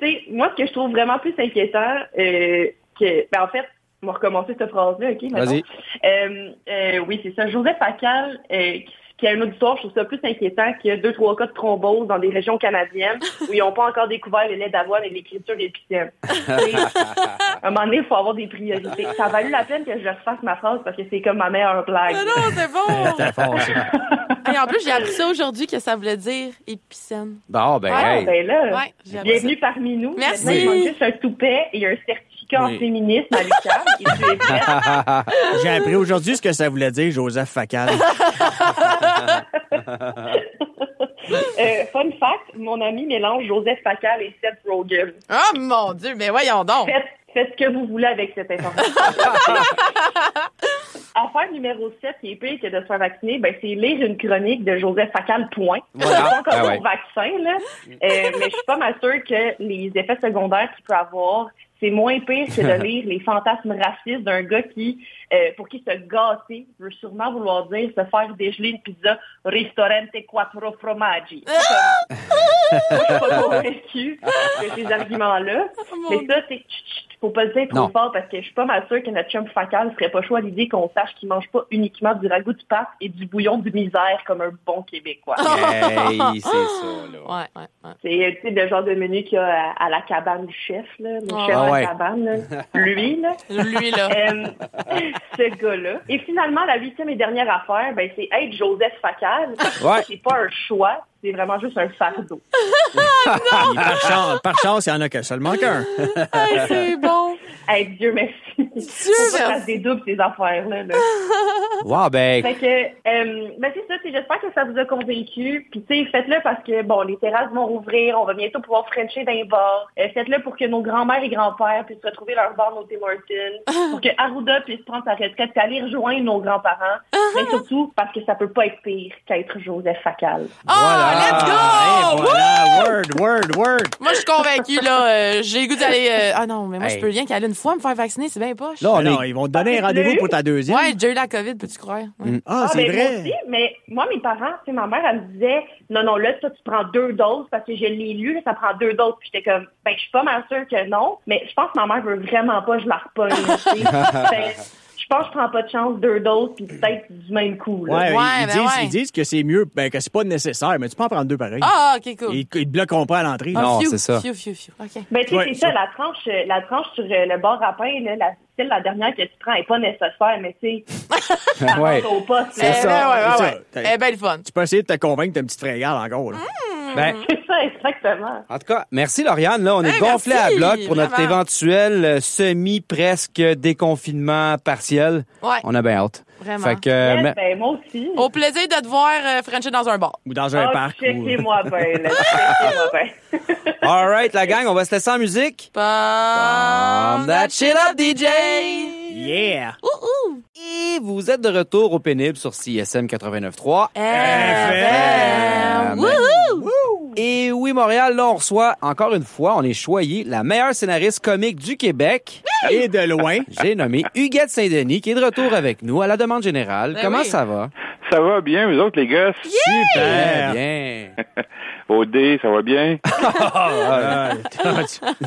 S9: Tu sais, moi, ce que je trouve vraiment plus inquiétant, en fait, on va recommencer cette phrase-là, OK?
S2: Vas-y.
S9: Oui, c'est ça. Joseph Facal, qui a un auditoire, je trouve ça plus inquiétant qu'il y a 2-3 cas de thrombose dans des régions canadiennes où ils n'ont pas encore découvert le lait d'avoine et l'écriture d'épicène. À un moment donné, il faut avoir des priorités. Ça a valu la peine que je refasse ma phrase parce que c'est comme ma meilleure blague.
S4: Non, c'est bon!
S1: C'était fort, ça.
S4: Et en plus, j'ai appris ça aujourd'hui que ça voulait dire épicène.
S2: Bon, ben, hey.
S9: Ben là,
S4: Ouais, j'ai appris
S9: bienvenue parmi nous.
S4: Merci.
S9: Maintenant, il manque juste un toupet et un certificat en féminisme à l'UQAM. Et tu es prête?
S1: J'ai appris aujourd'hui ce que ça voulait dire, Joseph Facal.
S9: Fun fact, mon ami mélange Joseph Facal et Seth Rogen.
S4: Oh mon Dieu, mais voyons donc!
S9: Faites ce que vous voulez avec cette information. Affaire numéro 7, qui est pire que de se faire vacciner, ben, c'est lire une chronique de Joseph Facal, point.
S2: Voilà.
S9: C'est pas encore
S2: Ah ouais.
S9: au vaccin, là. Mais je suis pas mal sûre que les effets secondaires qu'il peut avoir, c'est moins pire que de lire les fantasmes racistes d'un gars qui, pour qui se gâter veut sûrement vouloir dire se faire dégeler une pizza ristorante quattro formaggi. Moi, je suis pas convaincue de ces arguments-là. Mais ça, c'est faut pas le dire trop fort parce que je suis pas mal sûre que notre chum Facal serait pas chaud à l'idée qu'on sache qu'il mange pas uniquement du ragoût de pâte et du bouillon de misère comme un bon Québécois.
S2: Hey, c'est ça, là.
S4: Ouais.
S9: C'est, tu sais, le genre de menu qu'il y a à la cabane du chef, là. Le chef à la cabane, là. Lui, là.
S4: Lui, là.
S9: Ce gars-là. Et finalement, la 8e et dernière affaire, ben, c'est être Joseph Facal.
S2: Ouais.
S9: C'est pas un choix. C'est vraiment juste un fardeau.
S1: Par chance, il y en a que seulement qu'un.
S4: Hey, c'est bon.
S9: Hey, Dieu merci.
S4: Dieu
S9: Faut pas que ça
S4: merci.
S9: se dédouble, ces affaires-là. Là.
S2: Wow, ben,
S9: Fait que, ben c'est ça, j'espère que ça vous a convaincu. Puis, tu sais, faites-le parce que, bon, les terrasses vont rouvrir, on va bientôt pouvoir frencher dans les bars. Faites-le pour que nos grands-mères et grands-pères puissent retrouver leur bar au Tim Hortons. Pour que Arruda puisse prendre sa retraite et aller rejoindre nos grands-parents. Mais surtout parce que ça peut pas être pire qu'être Joseph Facal.
S4: Oh, let's go!
S1: Et voilà, word.
S4: Moi, je suis convaincue, là. J'ai le goût d'aller... Ah non, mais moi, je peux rien qu'aller une fois me faire vacciner, c'est bien poche.
S2: là, on
S1: Alors,
S2: est...
S1: ils vont te donner un rendez-vous pour ta deuxième.
S4: Ouais, j'ai eu la COVID, peux-tu croire? Ouais.
S1: Ah, c'est
S9: ben,
S1: vrai.
S9: Moi aussi, mais moi, mes parents, tu sais, ma mère, elle me disait, non, là, toi, tu prends 2 doses parce que je l'ai lu, là, ça prend 2 doses. Puis j'étais comme, ben, je suis pas mal sûre que non, mais je pense que ma mère veut vraiment pas que je la repogne. Tu sais. Ben, je pense que je prends pas de chance 2 doses puis peut-être du même coup. Là.
S1: Ouais,
S4: Ouais,
S1: ils disent que c'est mieux, que c'est pas nécessaire, mais tu peux en prendre 2 pareils.
S4: Ah, OK, cool.
S1: Ils te bloqueront pas à l'entrée.
S4: Ah,
S2: Non,
S4: phew,
S2: c'est ça.
S4: phew, phew, phew. OK.
S9: Ben, tu sais,
S1: Ouais,
S9: c'est ça,
S1: ça.
S9: la tranche sur le bar à pain, là, la dernière que tu prends est pas nécessaire, mais tu sais, ça
S2: Ouais.
S9: rentre au poste.
S1: C'est ça.
S4: Ouais.
S1: C'est ça.
S4: Eh ben, le fun.
S1: Tu peux essayer de te convaincre que t'as une petite fringale encore. Là.
S2: Ben,
S9: C'est ça, exactement.
S2: en tout cas, merci Lauriane. Là, on est
S4: Hey,
S2: gonflé
S4: merci,
S2: à bloc pour notre
S4: vraiment.
S2: éventuel semi-presque déconfinement partiel.
S4: Ouais,
S2: On a bien hâte.
S4: vraiment.
S2: Fait que,
S9: Yes, ben, moi aussi.
S4: Au plaisir de te voir Frencher dans un bar.
S1: Ou dans un parc. Ou...
S9: Checkez-moi bien, là. Checkez-moi bien.
S2: all right, la gang, on va se laisser en musique.
S4: Pump that shit up, DJ!
S1: Yeah!
S2: Et vous êtes de retour au pénible sur CISM 89.3.
S4: FM! Wouhou!
S2: Et oui, Montréal, là, on reçoit, encore une fois, on est choyé, la meilleure scénariste comique du Québec.
S1: Et de loin.
S2: J'ai nommé Huguette Saint-Denis, qui est de retour avec nous à la demande générale.
S4: Ben
S2: Comment
S4: oui.
S2: ça va?
S10: Ça va bien, vous autres, les gars?
S1: Super!
S2: Bien.
S10: OD, ça va bien?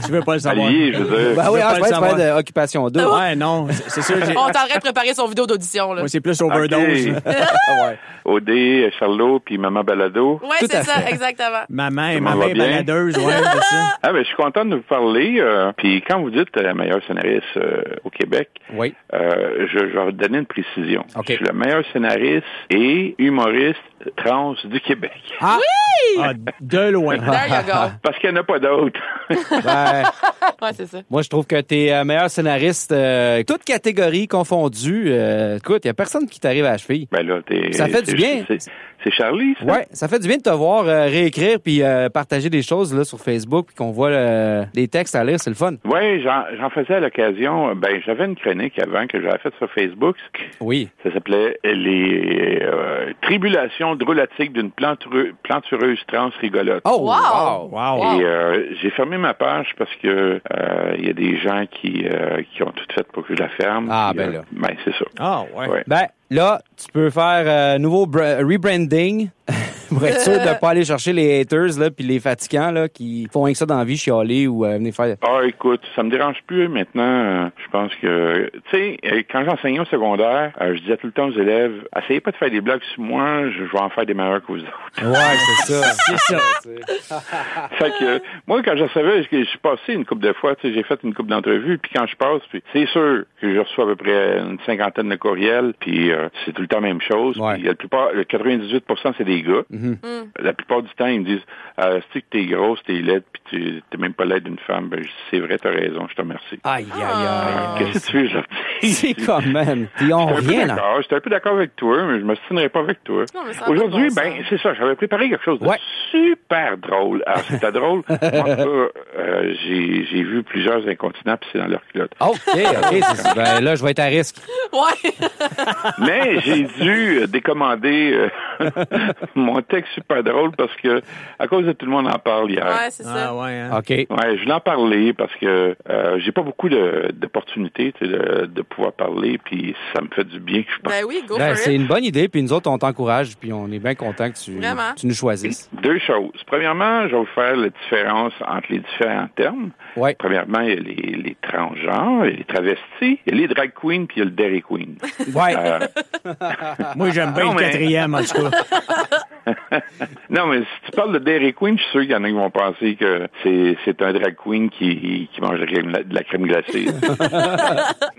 S1: Tu veux pas le savoir.
S10: Olivier, je veux dire.
S2: Ben oui,
S1: veux
S2: je
S1: pas le
S2: vais
S1: savoir.
S2: faire d'Occupation 2.
S1: Ouais, non, c'est sûr.
S4: On t'arrête de préparer son vidéo d'audition, là.
S1: Moi, c'est plus overdose.
S10: Ok.
S2: Ouais.
S10: OD, Charlot, puis Maman Balado.
S4: Ouais,
S2: Tout
S4: c'est
S2: à
S4: ça,
S2: fait.
S4: exactement.
S1: Maman et
S10: Comment
S1: maman
S10: va
S1: est
S10: bien?
S1: baladeuse, ouais, c'est ça.
S10: Ah, ben, je suis content de vous parler. Puis quand vous dites la meilleure scénariste au Québec,
S2: Oui.
S10: je vais vous donner une précision.
S2: OK.
S10: Je suis le meilleur scénariste et humoriste trans du Québec.
S2: Ah,
S1: Ah, de loin.
S4: There you go.
S10: Parce qu'il n'y en a pas d'autres.
S2: ben,
S4: Ouais, c'est ça.
S2: moi, je trouve que t'es meilleur scénariste, toutes catégories confondues. Écoute, il n'y a personne qui t'arrive à la cheville.
S10: Ben là,
S2: Ça fait du bien.
S10: C'est Charlie, ça?
S2: Ouais, ça fait du bien de te voir réécrire puis partager des choses là sur Facebook puis qu'on voit des textes à lire, c'est le fun.
S10: Oui, j'en faisais à l'occasion. Ben, j'avais une chronique avant que j'avais faite sur Facebook.
S2: Oui.
S10: Ça s'appelait Les tribulations drôlatiques d'une plantureuse trans rigolote.
S2: Oh,
S4: Wow!
S1: Wow.
S10: Et j'ai fermé ma page parce que il y a des gens qui ont tout fait pour que je la ferme.
S2: Ah,
S10: Puis,
S2: ben là.
S10: Ben, c'est ça.
S1: Ah, ouais.
S10: Ouais.
S2: Ben, là, tu peux faire nouveau rebranding pour être sûr de ne pas aller chercher les haters là puis les fatigants là qui font rien que ça dans la vie, chialer ou venir faire...
S10: Ah, écoute, ça me dérange plus maintenant. Je pense que, tu sais, quand j'enseignais au secondaire, je disais tout le temps aux élèves, essayez pas de faire des blagues sur moi, je vais en faire des meilleurs que vous autres.
S2: Ouais, c'est ça.
S1: C'est ça.
S10: Fait que, moi, quand je savais, j'ai passé une couple de fois, tu sais, j'ai fait une couple d'entrevues, puis quand je passe, puis c'est sûr que je reçois à peu près une 50aine de courriels, puis c'est tout le temps la même chose.
S2: Ouais.
S10: Puis, le 98%, c'est des gars. La plupart du temps, ils me disent, c'est que t'es grosse, t'es laide, puis t'es même pas laide d'une femme. Ben, je dis, c'est vrai, t'as raison, je te remercie.
S2: Aïe, aïe, aïe.
S10: Qu'est-ce que tu veux, je leur dis?
S2: C'est quand même. Ils ont rien à...
S10: J'étais un peu d'accord avec toi, mais je me stinerai pas avec toi.
S4: Non, mais ça a pas de
S10: Aujourd'hui,
S4: bon
S10: ben,
S4: sens.
S10: c'est ça, j'avais préparé quelque chose de
S2: Ouais.
S10: super drôle. Alors, c'était drôle. Moi, en tout cas, j'ai vu plusieurs incontinents puis c'est dans leur culotte.
S2: OK, ben, là, je vais être à risque.
S4: Ouais.
S10: Mais j'ai dû décommander mon texte super drôle parce que, à cause de tout le monde en parle hier.
S4: Ouais, c'est ça.
S1: Ah, ouais, hein.
S2: OK.
S10: Ouais, je voulais en parler parce que j'ai pas beaucoup d'opportunités tu sais, de pouvoir parler, puis ça me fait du bien que je parle.
S4: Ben oui, go
S2: Ben,
S4: for
S2: c'est
S4: it.
S2: une bonne idée, puis nous autres, on t'encourage, puis on est bien content que
S4: Vraiment.
S2: tu nous choisisses.
S10: Deux choses. Premièrement, je vais vous faire la différence entre les différents termes.
S2: Ouais.
S10: Premièrement, il y a les transgenres, il y a les travestis, il y a les drag queens, puis il y a le dairy queen.
S2: Ouais.
S1: Moi, j'aime bien
S10: Non,
S1: le
S10: mais-
S1: quatrième, en tout cas.
S10: Non, mais si tu parles de dairy queen, je suis sûr qu'il y en a qui vont penser que c'est un drag queen qui mange de la crème glacée.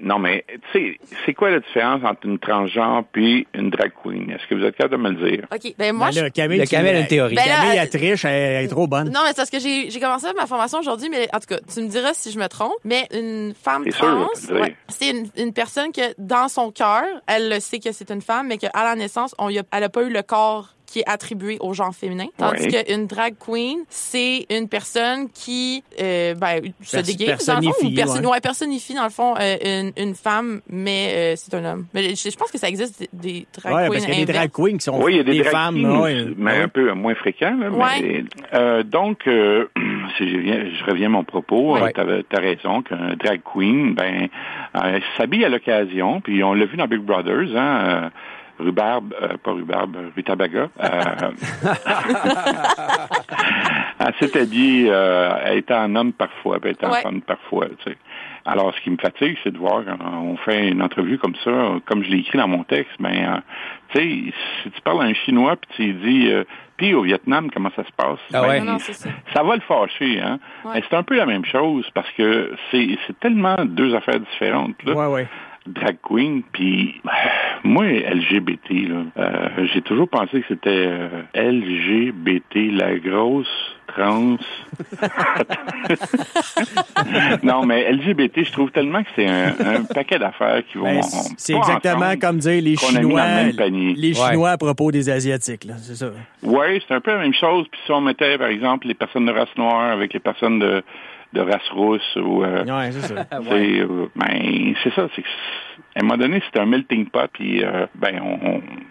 S10: Non, mais tu sais, c'est quoi la différence entre une transgenre puis une drag queen? Est-ce que vous êtes capable de me le dire?
S4: OK. Ben, moi,
S1: Ben là, Camille,
S2: Le Camille a une théorie.
S4: Ben là,
S1: Camille, elle triche, elle est trop bonne.
S4: Non, mais c'est parce que j'ai commencé ma formation aujourd'hui, mais en tout cas, tu me diras si je me trompe, mais une femme
S10: C'est sûr,
S4: trans,
S10: je vais te le dire.
S4: ouais, c'est une personne que, dans son cœur, elle le sait que c'est une femme, mais qu'à la naissance, elle a pas eu le corps qui est attribué au genre féminin. Tandis
S10: Ouais.
S4: qu'une drag queen, c'est une personne qui se déguise, dans le fond, ou
S1: personnifie, ouais.
S4: personnifie, dans le fond, une femme, mais c'est un homme. Mais je pense que ça existe des drag
S1: Ouais,
S4: queens
S1: parce qu'il y a des drag
S4: inverses.
S1: queens qui sont
S10: Oui, il y a des drag
S1: femmes.
S10: kings,
S1: ouais.
S10: mais
S1: Ouais.
S10: un peu moins fréquents. Là,
S4: Ouais.
S10: mais, donc, si je reviens à mon propos,
S2: Ouais.
S10: t'as raison qu'un drag queen, ben, s'habille à l'occasion, puis on l'a vu dans Big Brothers, hein, Rutabaga. Elle s'est habillée, elle était en homme parfois, puis elle était en
S4: Ouais.
S10: femme parfois, tu sais. Alors, ce qui me fatigue, c'est de voir quand on fait une entrevue comme ça, comme je l'ai écrit dans mon texte, tu sais, si tu parles à un Chinois puis tu lui dis puis au Vietnam, comment ça se passe?
S4: Non, c'est ça.
S10: Ça va le fâcher, hein?
S4: Ouais.
S10: Mais c'est un peu la même chose parce que c'est tellement deux affaires différentes, là.
S1: Ouais.
S10: Drag queen, puis moi, LGBT, là, j'ai toujours pensé que c'était LGBT, la grosse trans. Non, mais LGBT, je trouve tellement que c'est un paquet d'affaires qui vont...
S1: C'est exactement comme dire les Chinois,
S10: les
S1: Chinois à propos des Asiatiques, là, c'est ça.
S10: Oui, c'est un peu la même chose. Puis si on mettait, par exemple, les personnes de race noire avec les personnes de race rousse ou
S1: ouais, c'est ça.
S10: C'est ça, c'est que à un moment donné, c'est un melting pot, puis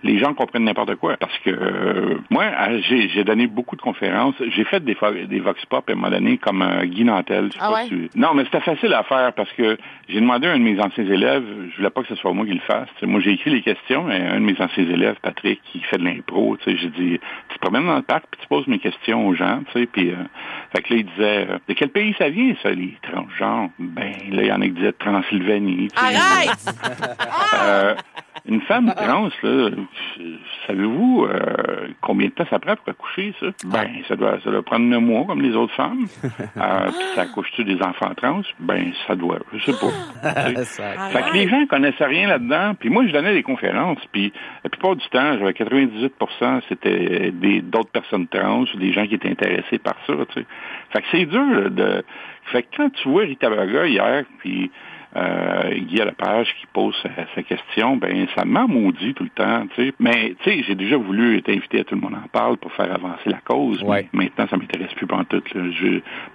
S10: les gens comprennent n'importe quoi. Parce que moi, j'ai donné beaucoup de conférences. J'ai fait des vox pop à un moment donné, comme Guy Nantel. Non, mais c'était facile à faire parce que j'ai demandé à un de mes anciens élèves, je voulais pas que ce soit moi qui le fasse. T'sais, moi, j'ai écrit les questions, et un de mes anciens élèves, Patrick, qui fait de l'impro, j'ai dit, tu te promènes dans le parc, puis tu poses mes questions aux gens, puis fait que là, il disait, de quel pays ça vient, ça, les transgenres? Ben, là, il y en a qui disaient Transylvanie.
S4: Arrête!
S10: Une femme trans, là, savez-vous combien de temps ça prend pour accoucher, ça? Ben, ça doit prendre 9 mois, comme les autres femmes. Puis ça accouche-tu des enfants trans? Ben, ça doit, je sais pas. Fait que les gens connaissaient rien là-dedans, puis moi, je donnais des conférences, puis la plupart du temps, j'avais 98%, c'était d'autres personnes trans, des gens qui étaient intéressés par ça, tu sais. Fait que c'est dur, là, Fait que quand tu vois Rita Baga hier, puis Guy Lepage qui pose sa question, ben ça m'a maudit tout le temps, tu sais. Mais tu sais, j'ai déjà voulu être invité à Tout le monde en parle pour faire avancer la cause.
S2: Ouais.
S10: Mais maintenant, ça m'intéresse plus pantoute. Là.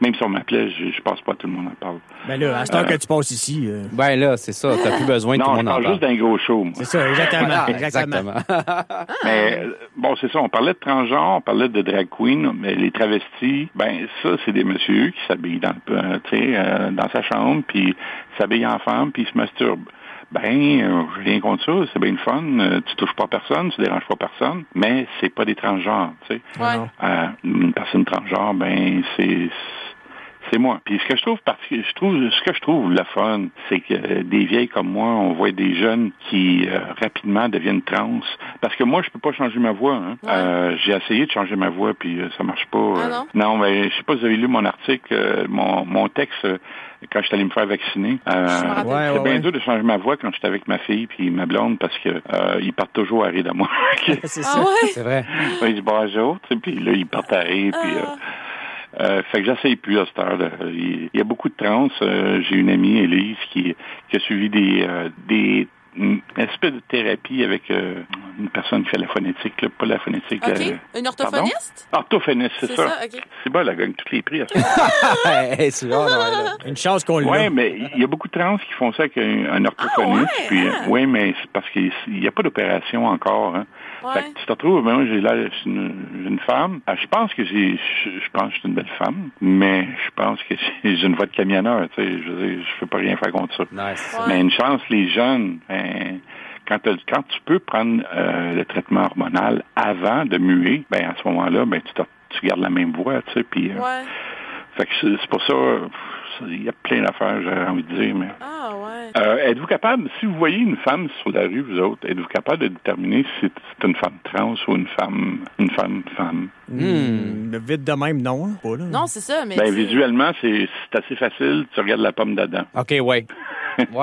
S10: Même si on m'appelait, je passe pas à Tout le monde en parle.
S1: Ben là, à ce temps que tu passes ici...
S2: Ben là, c'est ça, t'as plus besoin de Tout le monde en parle.
S10: Non, je parle juste d'un gros show, moi.
S1: C'est ça, exactement.
S10: Mais bon, c'est ça, on parlait de transgenre, on parlait de drag queen, mais les travestis, ben ça, c'est des messieurs qui s'habillent dans sa chambre, puis s'habillent en femme, puis ils se masturbent. J'ai rien contre ça, c'est bien le fun, tu touches pas personne, tu déranges pas personne, mais c'est pas des transgenres, tu sais.
S4: Ouais.
S10: Une personne transgenre, c'est moi. Puis ce que je trouve le fun, c'est que des vieilles comme moi, on voit des jeunes qui rapidement deviennent trans. Parce que moi, je peux pas changer ma voix. Hein. Ouais. J'ai essayé de changer ma voix, puis ça marche pas. Non, mais je sais pas si vous avez lu mon article, mon texte. Quand je suis allé me faire vacciner. C'est bien dur de changer ma voix quand j'étais avec ma fille puis ma blonde parce que ils partent toujours à rire de moi.
S1: C'est ça.
S2: C'est vrai.
S10: Ils disent bonjour, puis là, ils partent à rire, puis... fait que j'essaye plus à cette heure. Il y a beaucoup de trans. J'ai une amie, Élise, qui a suivi une espèce de thérapie avec une personne qui fait la phonétique, là, pas la phonétique.
S4: OK. Une orthophoniste?
S10: Orthophoniste, c'est ça.
S4: OK.
S10: C'est bon, elle gagne tous les prix à ça.
S2: C'est vrai,
S1: une chance qu'on l'a.
S10: Oui, mais il y a beaucoup de trans qui font ça avec un orthophoniste. Oui, mais c'est parce qu'il n'y a pas d'opération encore. Hein. Fait que tu te retrouves, moi, j'ai l'air une femme. Je pense que je pense que je suis une belle femme, mais je pense que j'ai une voix de camionneur, tu sais. Je peux pas rien faire contre ça.
S2: Nice.
S10: Mais une chance, les jeunes, quand tu peux prendre le traitement hormonal avant de muer, à ce moment-là, tu gardes la même voix, tu sais, puis... Fait que c'est pour ça, il y a plein d'affaires, j'aurais envie de dire, mais... êtes-vous capable, si vous voyez une femme sur la rue, vous autres, êtes-vous capable de déterminer si c'est une femme trans ou une femme?
S1: Vite de même, non. Pas, là.
S4: Non, c'est ça, mais...
S10: visuellement, c'est assez facile. Tu regardes la pomme d'Adam.
S2: OK, ouais.
S10: Il y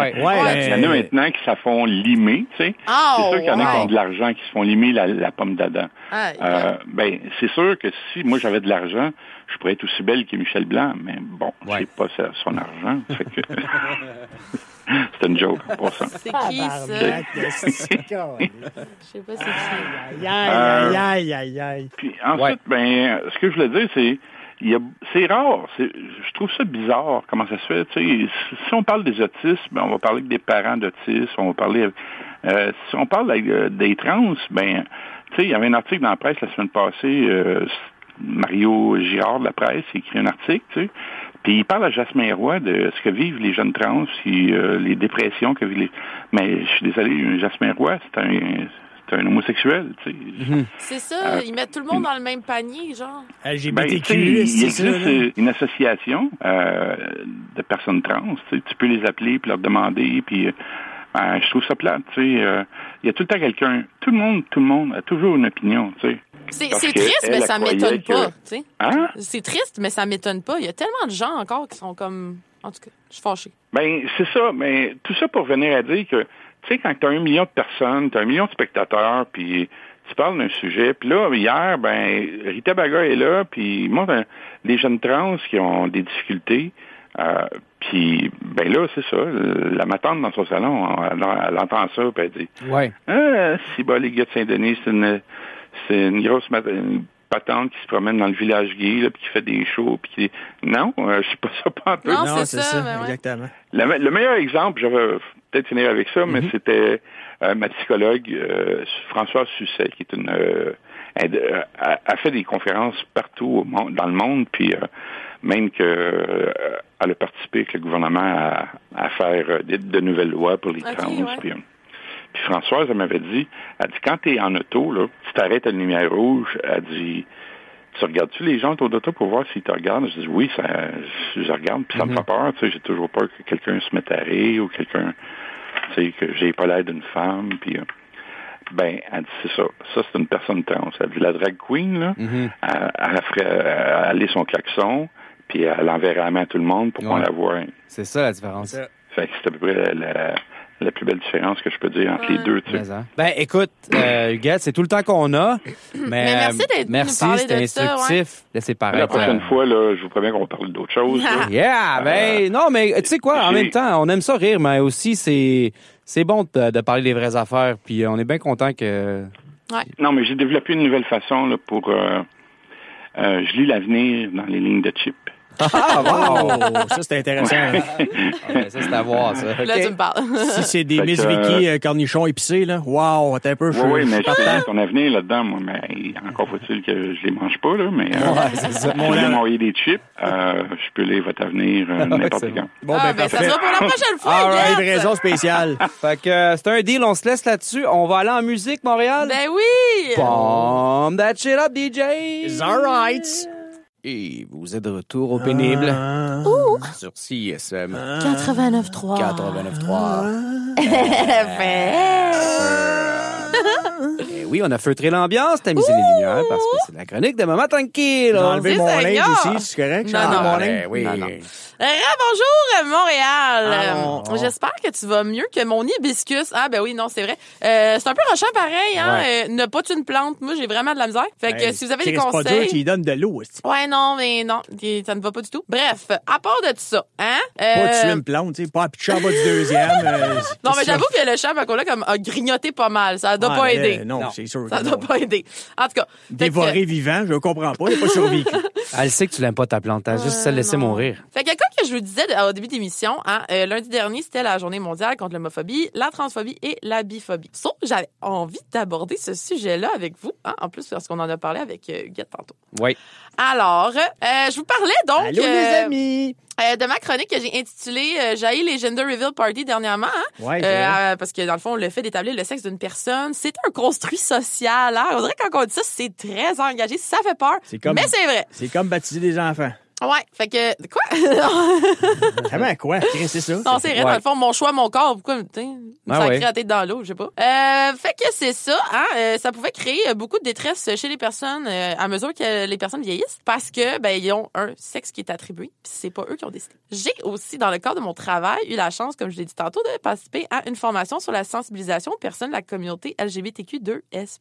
S10: en a maintenant qui se font limer, tu sais. C'est sûr qu'il y en a qui ont de l'argent qui se font limer la pomme d'Adam. C'est sûr que si moi j'avais de l'argent, je pourrais être aussi belle que Michel Blanc, mais bon, j'ai pas son argent. Fait que... C'est une joke, pour ça.
S4: C'est qui, ça? Je sais pas c'est qui.
S1: Aïe.
S10: Puis ensuite, ce que je voulais dire, c'est rare. Je trouve ça bizarre, comment ça se fait. Tu sais, si on parle des autistes, on va parler des parents d'autistes, on va parler... si on parle des trans, tu sais, il y avait un article dans la presse la semaine passée, Mario Girard de la presse a écrit un article, tu sais, puis il parle à Jasmin Roy de ce que vivent les jeunes trans, puis les dépressions que vivent les... Mais je suis désolé, Jasmin Roy, c'est t'es un homosexuel, tu sais.
S4: C'est ça, ils mettent tout le monde dans le même panier, genre.
S1: LGBTQ,
S10: il
S1: c'est ça. là.
S10: existe une association de personnes trans, tu sais, tu peux les appeler puis leur demander, puis je trouve ça plate, tu sais. Il y a tout le temps quelqu'un, tout le monde a toujours une opinion, tu sais.
S4: C'est
S10: Parce
S4: triste,
S10: qu'elle,
S4: mais
S10: elle
S4: ça
S10: croyait
S4: m'étonne pas,
S10: que-
S4: tu sais.
S10: Hein?
S4: C'est triste, mais ça m'étonne pas. Il y a tellement de gens encore qui sont comme... En tout cas, je suis fâchée.
S10: Ben, c'est ça, mais tout ça pour venir à dire que, tu sais, quand tu as 1 million de personnes, tu as 1 million de spectateurs, puis tu parles d'un sujet, puis là, hier, ben, Rita Baga est là, puis moi, les jeunes trans qui ont des difficultés, puis, ben là, c'est ça, la matante dans son salon, elle entend ça, puis elle dit,
S2: Ouais.
S10: si, bah, les gars de Saint-Denis, c'est une grosse patente qui se promène dans le village gay, là, puis qui fait des shows, puis qui... Non, je sais pas ça pas un peu.
S4: Non,
S1: Non,
S4: c'est ça, ben ouais.
S1: exactement.
S10: Le meilleur exemple, je vais peut-être finir avec ça, mais c'était ma psychologue, Françoise Susset, qui est elle a fait des conférences partout dans le monde, puis même que elle a participé avec le gouvernement à faire de nouvelles lois pour les trans.
S4: ouais.
S10: Puis Françoise, elle m'avait dit, quand t'es en auto, là, tu t'arrêtes à la lumière rouge, elle dit, tu regardes-tu les gens autour de toi pour voir s'ils te regardent? Je dis, oui, je regarde, puis ça me fait peur, tu sais, j'ai toujours peur que quelqu'un se mette à rire ou quelqu'un, tu sais, que j'ai pas l'air d'une femme, puis... ben, elle dit, c'est ça. Ça, c'est une personne trans. Elle dit, la drag queen, là, elle ferait aller son klaxon, puis elle enverrait la main à tout le monde pour qu'on la voie.
S2: C'est ça la différence.
S10: Fait que c'est à peu près la plus belle différence que je peux dire entre les deux, tu sais.
S2: Ben, écoute, Huguette, c'est tout le temps qu'on a. Mais
S4: merci d'être venu nous parler
S2: c'était
S4: de ça,
S2: instructif. Laissez parler.
S10: La prochaine fois, là, je vous promets qu'on va parler d'autres choses. là.
S2: Yeah, ben, non, mais tu sais quoi, en même temps, on aime ça rire, mais aussi, c'est bon de parler des vraies affaires, puis on est bien content que...
S10: Non, mais j'ai développé une nouvelle façon, là, pour... je lis l'avenir dans les lignes de chip.
S2: Ah, wow!
S1: Ça, c'est intéressant.
S2: Ça, c'est à voir, ça.
S4: Là, tu me parles.
S1: Si c'est des
S10: Fait
S1: Miss
S10: que,
S1: Vicky cornichons épicés, là, wow, t'es un peu
S10: Oui, mais je
S1: partant.
S10: sais ton avenir là-dedans, moi, mais encore faut-il que je les mange pas, là, mais
S1: c'est ça.
S10: si vous voulez m'envoyer des chips, je peux lire votre avenir n'importe
S2: c'est
S10: quand.
S1: Bon,
S4: Ben, ça
S1: parfait.
S4: sera pour la prochaine fois,
S2: All right,
S4: Huguette.
S1: Livraison spéciale.
S2: Fait que c'est un deal, on se laisse là-dessus. On va aller en musique, Montréal.
S4: Ben oui!
S2: Bomb that shit up, DJ!
S1: It's all right.
S2: Et vous êtes de retour au pénible sur CISM
S4: 89.3.
S2: 89.3. Et oui, on a feutré l'ambiance, tamisé les lumières, parce que c'est la chronique de Maman Tranquille.
S1: J'ai enlevé
S4: C'est
S1: mon linge
S4: Seigneur.
S1: ici, c'est correct? J'ai
S4: Non,
S1: enlevé
S4: non.
S1: mon
S2: Ben
S1: linge?
S2: oui.
S4: Non, non. Bonjour Montréal.
S1: Alors.
S4: J'espère que tu vas mieux que mon hibiscus. Ah ben oui, non, c'est vrai. C'est un peu rochant pareil, hein. Ne pas tuer une plante. Moi, j'ai vraiment de la misère. Fait que
S1: Ben,
S4: si vous avez des
S1: Chris, pas dur,
S4: conseils.
S1: tu lui donnes de l'eau. aussi.
S4: Ouais, non, mais non, ça ne va pas du tout. Bref, à part de tout ça, hein.
S1: Pas tuer une plante, tu sais, pas pitcher en bas du deuxième.
S4: Non, mais j'avoue que le chat, là, comme a grignoté pas mal. Ça doit pas aider.
S1: Non, c'est sûr.
S4: Ça
S1: que
S4: doit
S1: non.
S4: pas aider. En tout cas. fait que-
S1: Dévoré vivant, je comprends pas, il n'a pas survécu.
S2: Elle sait que tu l'aimes pas ta plante, t'as juste se laisser
S4: non.
S2: mourir.
S4: Fait que comme que je vous disais au début de l'émission, hein, lundi dernier, c'était la journée mondiale contre l'homophobie, la transphobie et la biphobie. Sauf que j'avais envie d'aborder ce sujet-là avec vous, hein, en plus parce qu'on en a parlé avec Huguette tantôt.
S2: Oui.
S4: Alors, je vous parlais donc
S1: Allô, les amis!
S4: de ma chronique que j'ai intitulée J'haïs les Gender Reveal Party dernièrement, hein?
S1: Ouais, c'est vrai.
S4: Parce que dans le fond, le fait d'établir le sexe d'une personne, c'est un construit social. Hein? On dirait que quand on dit ça, c'est très engagé, ça fait peur, mais c'est vrai.
S1: C'est comme baptiser des enfants.
S4: Ouais, fait que quoi?
S1: Comment quoi? Chris, c'est ça?
S4: Non, c'est vrai, dans le fond, mon choix, mon corps, pourquoi,
S2: Ah
S4: ça
S2: ouais.
S4: crée la tête dans l'eau, je sais pas. Fait que c'est ça, hein, ça pouvait créer beaucoup de détresse chez les personnes à mesure que les personnes vieillissent parce que, ben, ils ont un sexe qui est attribué, puis c'est pas eux qui ont décidé. J'ai aussi, dans le cadre de mon travail, eu la chance, comme je l'ai dit tantôt, de participer à une formation sur la sensibilisation aux personnes de la communauté LGBTQ2S+.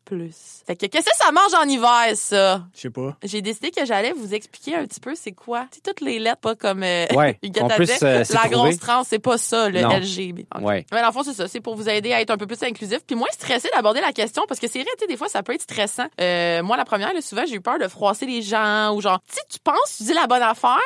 S4: Fait que qu'est-ce que ça mange en hiver, ça?
S1: Je sais pas.
S4: J'ai décidé que j'allais vous expliquer un petit peu c'est quoi. Tu sais, toutes les lettres, pas comme
S2: Ouais,
S4: Huguette
S2: qu'on
S4: a
S2: puisse,
S4: dit.
S2: s'y
S4: La
S2: trouver.
S4: grosse trans, c'est pas ça, le
S2: Non.
S4: LGB. Ok.
S2: Ouais.
S4: Mais dans le fond, c'est ça. C'est pour vous aider à être un peu plus inclusif puis moins stressé d'aborder la question parce que c'est vrai, tu sais, des fois, ça peut être stressant. Moi, la première, là, souvent, j'ai eu peur de froisser les gens ou genre, tu sais, tu penses, tu dis la bonne affaire,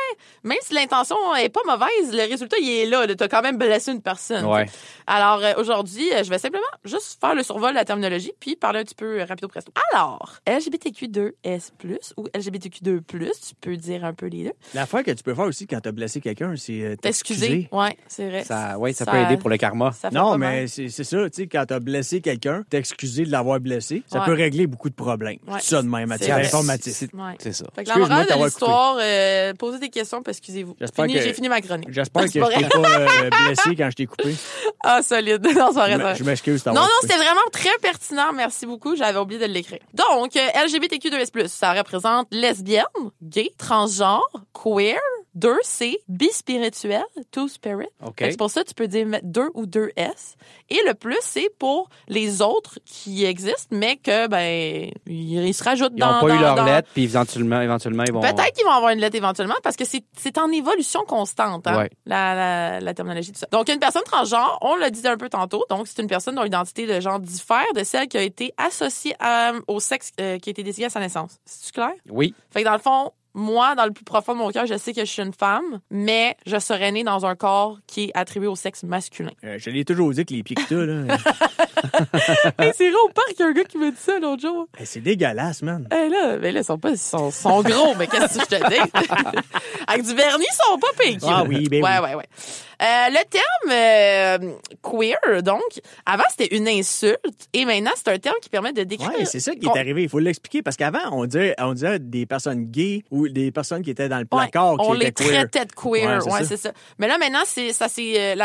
S4: même si l'intention est pas mauvaise, le résultat, il est là. T'as quand même blessé une personne.
S2: Ouais.
S4: T'sais. Alors, aujourd'hui, je vais simplement juste faire le survol de la terminologie puis parler un petit peu rapido presto. Alors, LGBTQ2S+, ou LGBTQ2+, tu peux dire un peu les merveilleux.
S1: L'affaire que tu peux faire aussi quand t'as blessé quelqu'un, c'est
S4: T'excuser. Ouais, c'est vrai.
S2: Ça peut aider pour le karma.
S4: Ça fait
S1: Non,
S4: pas
S1: mais
S4: mal.
S1: c'est ça, tu sais, quand t'as blessé quelqu'un, t'excuser de l'avoir blessé, ça
S4: Ouais.
S1: peut régler beaucoup de problèmes.
S4: Ouais.
S1: C'est ça de même,
S4: C'est
S1: c'est
S4: vrai.
S1: informatif.
S4: Ouais.
S2: C'est ça.
S4: Fait que la
S1: Excuse-moi
S4: morale de
S1: t'avoir
S4: l'histoire, posez des questions, puis excusez-vous. J'ai fini ma chronique.
S1: J'espère que
S4: C'est
S1: je
S4: pas
S1: t'ai
S4: vrai.
S1: pas blessé quand je t'ai coupé.
S4: Ah, solide. Non, c'est vrai, ça.
S1: Je m'excuse
S4: Non,
S1: d'avoir
S4: non,
S1: coupé.
S4: c'était vraiment très pertinent. Merci beaucoup. J'avais oublié de l'écrire. Donc, LGBTQ2S+, ça représente lesbienne, gay, transgenre, queer, 2C, bispirituel, two-spirit.
S2: OK.
S4: Fait que c'est pour ça que tu peux dire 2 ou 2S. Et le plus, c'est pour les autres qui existent, mais que, ben, ils se rajoutent
S2: Ils
S4: dans...
S2: n'ont pas eu leur
S4: dans-
S2: lettre, puis éventuellement, ils vont...
S4: Peut-être qu'ils vont avoir une lettre éventuellement parce que c'est en évolution constante, hein,
S2: Ouais.
S4: la terminologie, tout ça. Donc, une personne transgenre, on l'a dit un peu tantôt, donc c'est une personne dont l'identité de genre diffère de celle qui a été associée au sexe qui a été désigné à sa naissance. C'est-tu clair?
S2: Oui.
S4: Fait que dans le fond, moi, dans le plus profond de mon cœur, je sais que je suis une femme, mais je serais née dans un corps qui est attribué au sexe masculin.
S1: Je l'ai toujours dit que les pieds que t'as, là.
S4: Hey, c'est vrai au parc, il y a un gars qui m'a dit ça l'autre jour.
S1: Hey, c'est dégueulasse, man.
S4: Hey, là, ils sont gros, mais qu'est-ce que je te dis? Avec du vernis, ils sont pas piqués.
S1: Ah oui, ben oui.
S4: Ouais. Le terme queer, donc, avant, c'était une insulte, et maintenant, c'est un terme qui permet de décrire...
S1: Ouais, c'est ça qui est arrivé. Il faut l'expliquer parce qu'avant, on disait des personnes gays ou des personnes qui étaient dans le placard
S4: on
S1: qui
S4: les
S1: étaient queer.
S4: traitait de queer.
S1: Ouais,
S4: Ouais,
S1: c'est
S4: c'est ça. Mais là, maintenant,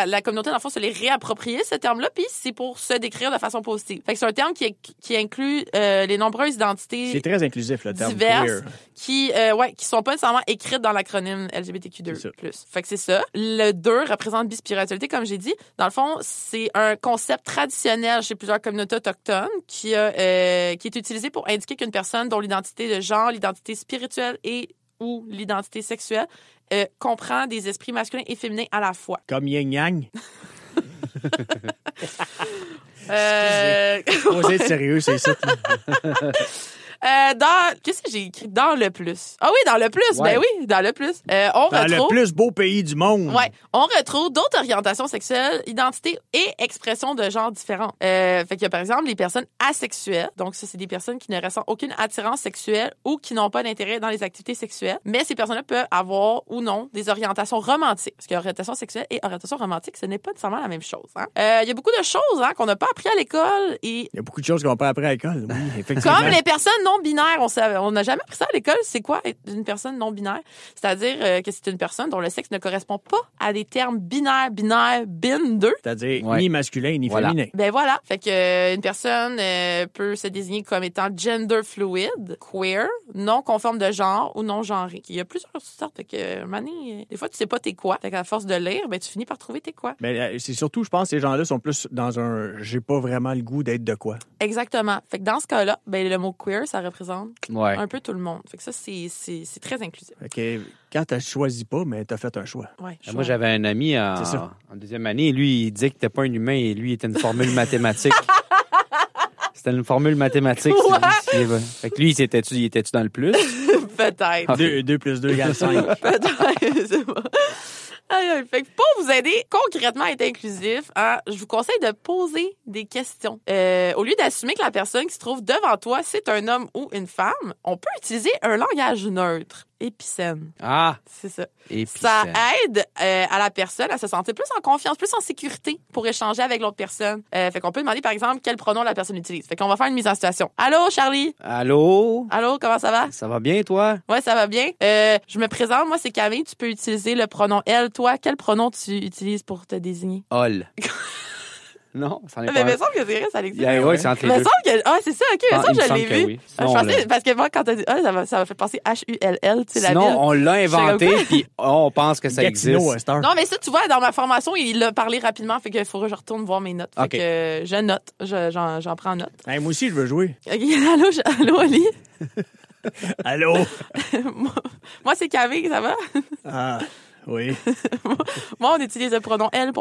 S4: la communauté, dans le fond, se les réapproprier, ce terme-là, puis c'est pour se décrire de façon positive. Fait que c'est un terme qui inclut les nombreuses identités
S1: C'est très inclusif, le terme
S4: diverses
S1: queer.
S4: qui sont pas nécessairement écrites dans l'acronyme LGBTQ2+. Fait que c'est ça. Le 2 représente bispiritualité, comme j'ai dit. Dans le fond, c'est un concept traditionnel chez plusieurs communautés autochtones qui est utilisé pour indiquer qu'une personne dont l'identité de genre, l'identité spirituelle et ou l'identité sexuelle comprend des esprits masculins et féminins à la fois.
S1: Comme Yin Yang.
S4: Faut
S1: être sérieux, c'est ça.
S4: Qu'est-ce que j'ai écrit? Dans le plus. Ah oui, dans le plus.
S1: Ouais.
S4: Ben oui, dans le plus. On
S1: Dans
S4: retrouve...
S1: le plus beau pays du monde.
S4: Ouais, on retrouve d'autres orientations sexuelles, identités et expressions de genre différentes. Fait qu'il y a par exemple les personnes asexuelles. Donc ça, c'est des personnes qui ne ressentent aucune attirance sexuelle ou qui n'ont pas d'intérêt dans les activités sexuelles. Mais ces personnes-là peuvent avoir ou non des orientations romantiques. Parce qu'orientation sexuelle et orientation romantique, ce n'est pas nécessairement la même chose. Hein? Il y a beaucoup de choses qu'on n'a pas appris à l'école et
S1: Il y a beaucoup de choses qu'on n'a pas appris à l'école. Oui, effectivement.
S4: comme les personnes non-binaires, on n'a jamais appris ça à l'école. C'est quoi être une personne non-binaire? C'est-à-dire que c'est une personne dont le sexe ne correspond pas à des termes binaires, bin 2.
S1: C'est-à-dire ni masculin ni féminin.
S4: Ben voilà. Fait que une personne peut se désigner comme étant gender fluid, queer, non conforme de genre ou non genré. Il y a plusieurs sortes. Fait que, Mané, des fois, tu sais pas t'es quoi. Fait qu'à force de lire, ben tu finis par trouver t'es quoi.
S1: Ben, c'est surtout, je pense, ces gens-là sont plus dans un j'ai pas vraiment le goût d'être de quoi.
S4: Exactement. Fait que dans ce cas-là, ben le mot queer, ça représente
S2: Ouais.
S4: un peu tout le monde. Fait que ça, c'est très inclusif.
S1: Fait que quand t'as choisi pas, mais t'as fait un choix.
S4: Ouais,
S2: Moi, j'avais un ami
S1: C'est ça.
S2: en deuxième année, et lui, il disait qu'il n'était pas un humain et lui, il était une formule mathématique. C'était une formule mathématique. Fait que lui, il était-tu dans le plus?
S4: Peut-être.
S1: 2 plus 2 égale 5.
S4: Peut-être, c'est pas. Aïe, aïe. Fait que pour vous aider concrètement à être inclusif, je vous conseille de poser des questions. Au lieu d'assumer que la personne qui se trouve devant toi, c'est un homme ou une femme, on peut utiliser un langage neutre, épicène.
S2: Ah!
S4: C'est ça.
S2: Épicène.
S4: Ça aide à la personne à se sentir plus en confiance, plus en sécurité pour échanger avec l'autre personne. Fait qu'on peut demander, par exemple, quel pronom la personne utilise. Fait qu'on va faire une mise en situation. Allô, Charlie?
S2: Allô?
S4: Allô, comment ça va?
S2: Ça va bien, toi?
S4: Ouais, ça va bien. Je me présente, moi, c'est Camille. Tu peux utiliser le pronom elle. Toi, quel pronom tu utilises pour te désigner?
S2: Hol. Non, ça n'est
S4: Mais
S2: pas.
S4: il me semble que c'est vrai, ça existe.
S2: Oui, c'est entre les
S4: Il me
S2: deux.
S4: semble que... Ah, c'est ça, OK.
S2: Ah,
S4: Ça,
S2: il me
S4: je
S2: semble
S4: l'ai
S2: que
S4: vu.
S2: oui.
S4: Je
S2: Sinon,
S4: pensais, parce que moi, quand t'as dit ça m'a fait penser H-U-L-L, tu sais, la
S2: Sinon,
S4: ville.
S2: on l'a inventé,
S4: J'étais comme,
S2: puis on pense que ça
S1: Gatineau,
S2: existe.
S1: à cette heure.
S4: Non, mais ça, tu vois, dans ma formation, il l'a parlé rapidement, fait qu'il faudra que je retourne voir mes notes. Fait
S2: OK.
S4: que je note. J'en prends note.
S1: Hey, moi aussi, je veux jouer.
S4: OK, allô, Oli?
S1: Allô?
S4: Moi, c'est Camille, ça va?
S1: Ah, oui.
S4: Moi, on utilise le pronom elle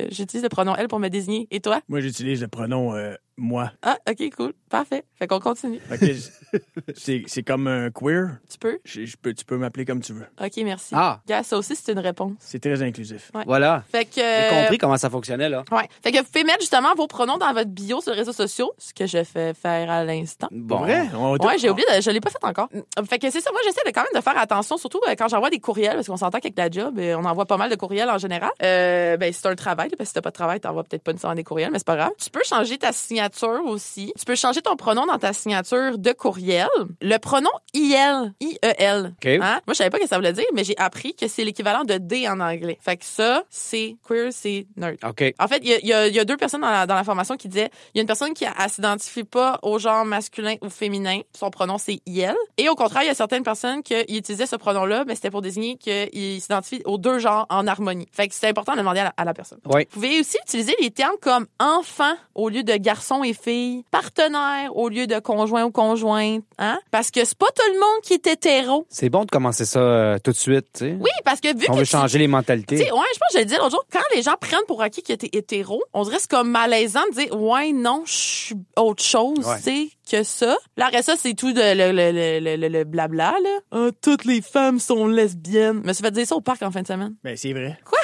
S4: j'utilise le pronom elle pour me désigner. Et toi?
S1: Moi, j'utilise le pronom Moi.
S4: Ah, OK, cool. Parfait. Fait qu'on continue.
S1: Fait que c'est comme un queer.
S4: Tu peux?
S1: Tu peux m'appeler comme tu veux.
S4: OK, merci.
S2: Ah.
S4: Gars, ça aussi, c'est une réponse.
S1: C'est très inclusif.
S4: Ouais.
S2: Voilà.
S4: Fait que...
S2: J'ai compris comment ça fonctionnait, là.
S4: Ouais. Fait que vous pouvez mettre justement vos pronoms dans votre bio sur les réseaux sociaux, ce que je fais faire à l'instant.
S2: Bon.
S1: Vrai?
S4: Ouais, j'ai oublié, je l'ai pas fait encore. Fait que c'est ça, moi j'essaie quand même de faire attention, surtout quand j'envoie des courriels, parce qu'on s'entend qu'avec la job, on envoie pas mal de courriels en général. C'est un travail, parce que si t'as pas de travail, t'envoies peut-être pas nécessairement des courriels, mais c'est pas grave. Tu peux changer ta signature aussi. Tu peux changer ton pronom dans ta signature de courriel. Le pronom IL, I-E-L.
S2: Okay.
S4: Hein? Moi, je savais pas ce que ça voulait dire, mais j'ai appris que c'est l'équivalent de D en anglais. Fait que ça, c'est queer, c'est nerd.
S2: OK.
S4: En fait, il y a deux personnes dans la formation qui disaient, il y a une personne qui elle s'identifie pas au genre masculin ou féminin, son pronom c'est IL. Et au contraire, il y a certaines personnes qui utilisaient ce pronom-là, mais c'était pour désigner qu'il s'identifie aux deux genres en harmonie. Fait que c'est important de demander à la personne.
S2: Oui.
S4: Vous pouvez aussi utiliser les termes comme enfant au lieu de garçon et fille, partenaire au lieu de conjoint ou conjointe, hein? Parce que c'est pas tout le monde qui est hétéro.
S2: C'est bon de commencer ça tout de suite, tu sais.
S4: Oui, parce que vu
S2: on
S4: que
S2: veut changer les mentalités.
S4: Tu sais, ouais, je pense que je le disais l'autre jour, quand les gens prennent pour acquis que t'es hétéro, on dirait que c'est comme malaisant de dire ouais, non, je suis autre chose, tu sais, que ça. Là, après ça, c'est tout le blabla, là. Ah, toutes les femmes sont lesbiennes. Je me suis fait dire ça au parc en fin de semaine.
S1: Ben, c'est vrai.
S4: Quoi?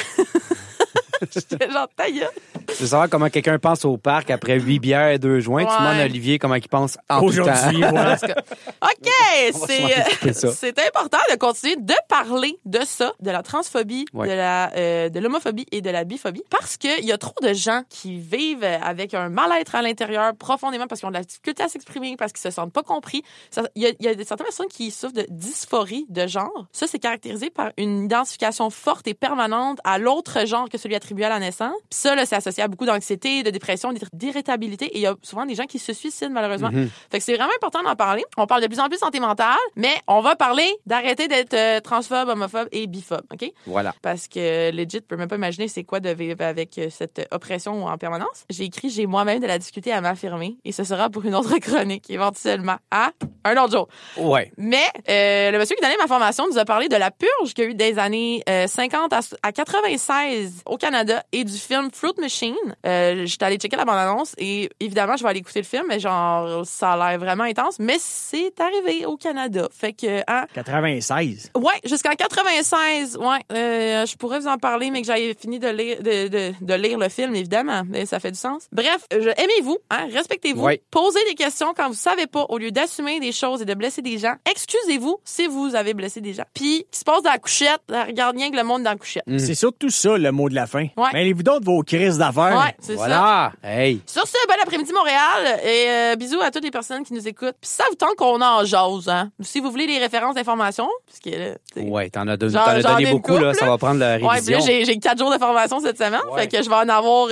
S4: J'étais genre, ta gueule.
S2: Tu veux savoir comment quelqu'un pense au parc après 8 bières et 2 joints? Tu demandes à Olivier comment il pense en tout temps.
S1: Aujourd'hui, voilà.
S4: OK,
S2: On va s'occuper de ça.
S4: c'est important de continuer de parler de ça, de la transphobie, de l'homophobie et de la biphobie, parce qu'il y a trop de gens qui vivent avec un mal-être à l'intérieur profondément parce qu'ils ont de la difficulté à s'exprimer, parce qu'ils se sentent pas compris. Il y a certaines personnes qui souffrent de dysphorie de genre. Ça, c'est caractérisé par une identification forte et permanente à l'autre genre que celui attribué à la naissance. Puis ça, là, c'est associé à beaucoup d'anxiété, de dépression, d'irritabilité. Et il y a souvent des gens qui se suicident, malheureusement. Fait que c'est vraiment important d'en parler. On parle de plus en plus de santé mentale, mais on va parler d'arrêter d'être transphobe, homophobe et biphobe, OK?
S2: Voilà.
S4: Parce que legit, je peux même pas imaginer c'est quoi de vivre avec cette oppression en permanence. J'ai moi-même de la difficulté à m'affirmer et ce sera pour une autre chronique, éventuellement, à un autre jour.
S2: Ouais.
S4: Mais le monsieur qui donnait ma formation nous a parlé de la purge qu'il y a eu des années 50 à 96 au Canada et du film Fruit Machine. J'étais allée checker la bande-annonce et évidemment, je vais aller écouter le film, mais genre, ça a l'air vraiment intense. Mais c'est arrivé au Canada. Fait que, hein,
S1: 96.
S4: ouais, jusqu'en 96. Ouais, je pourrais vous en parler, mais que j'avais fini de lire le film, évidemment. Mais ça fait du sens. Bref, aimez-vous, hein, respectez-vous.
S2: Ouais.
S4: Posez des questions quand vous savez pas, au lieu d'assumer des choses et de blesser des gens. Excusez-vous si vous avez blessé des gens. Puis, qui se passe dans la couchette, regarde rien que le monde dans la couchette.
S1: C'est surtout ça, le mot de la fin.
S4: Ouais.
S1: Mêlez-vous donc de vos crises d'affaires.
S4: Ouais, c'est ça.
S2: Voilà. Hey.
S4: Sur ce, bon après-midi Montréal et bisous à toutes les personnes qui nous écoutent. Puis ça vous tente qu'on en jase, hein. Si vous voulez des références d'information, parce que là,
S2: Ouais, t'en as donné
S4: J'en ai une
S2: beaucoup,
S4: couple,
S2: là. Ça va prendre la révision.
S4: ouais, puis là, j'ai 4 jours de formation cette semaine, fait que je vais en avoir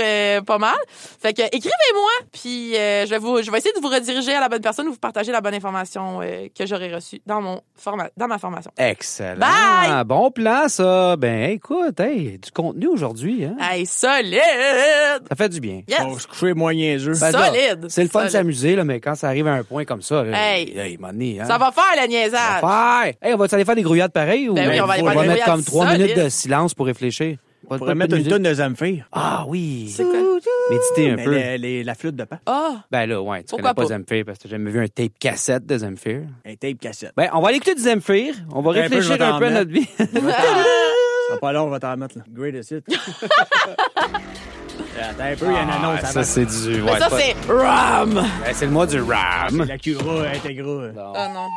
S4: pas mal. Fait que écrivez-moi, puis je vais essayer de vous rediriger à la bonne personne ou vous partager la bonne information que j'aurai reçue dans ma formation.
S2: Excellent.
S4: Bye!
S2: Bon plan, ça. Ben, écoute, hey, du contenu aujourd'hui, hein.
S4: Hey, solide!
S2: Ça fait du bien.
S4: Yes!
S1: On se coucher moins niaiseux.
S2: Ben, là,
S4: Solide!
S2: c'est le fun de
S4: Solide.
S2: s'amuser, là, mais quand ça arrive à un point comme ça,
S4: Hey.
S2: m'en est, hein.
S4: Ça va faire le niaisage!
S2: Ouais. Hey, on va aller faire des grouillades pareilles ou
S4: Ben oui, on va aller faire des
S2: mettre comme
S4: grouillades
S2: 3 minutes
S4: solides.
S2: de silence pour réfléchir?
S1: On pourrait mettre une tonne de Zamfir.
S2: Ah oui.
S4: C'est quoi?
S2: Méditer un
S1: Mais
S2: peu.
S1: la flûte de pan.
S4: Ah!
S2: Ben là, ouais, tu
S4: Pourquoi
S2: connais pas
S4: pas?
S2: Zamfir parce que j'ai jamais vu un tape cassette de Zamfir.
S1: Un tape cassette.
S2: Ben, on va aller écouter du Zamfir. On va
S1: Un peu, je
S2: réfléchir
S1: vais
S2: un
S1: t'en
S2: peu à
S1: mettre.
S2: notre vie.
S1: Ça sera pas long, on va t'en mettre, là. Greatest hit. Attends un peu, il y a une annonce
S2: Ah,
S1: avant.
S2: ça, c'est du...
S4: Mais
S2: ouais,
S4: ça,
S2: pas-
S4: c'est RAM!
S2: Ben, c'est le mois du RAM.
S1: La Cura Integra.
S4: Ah non.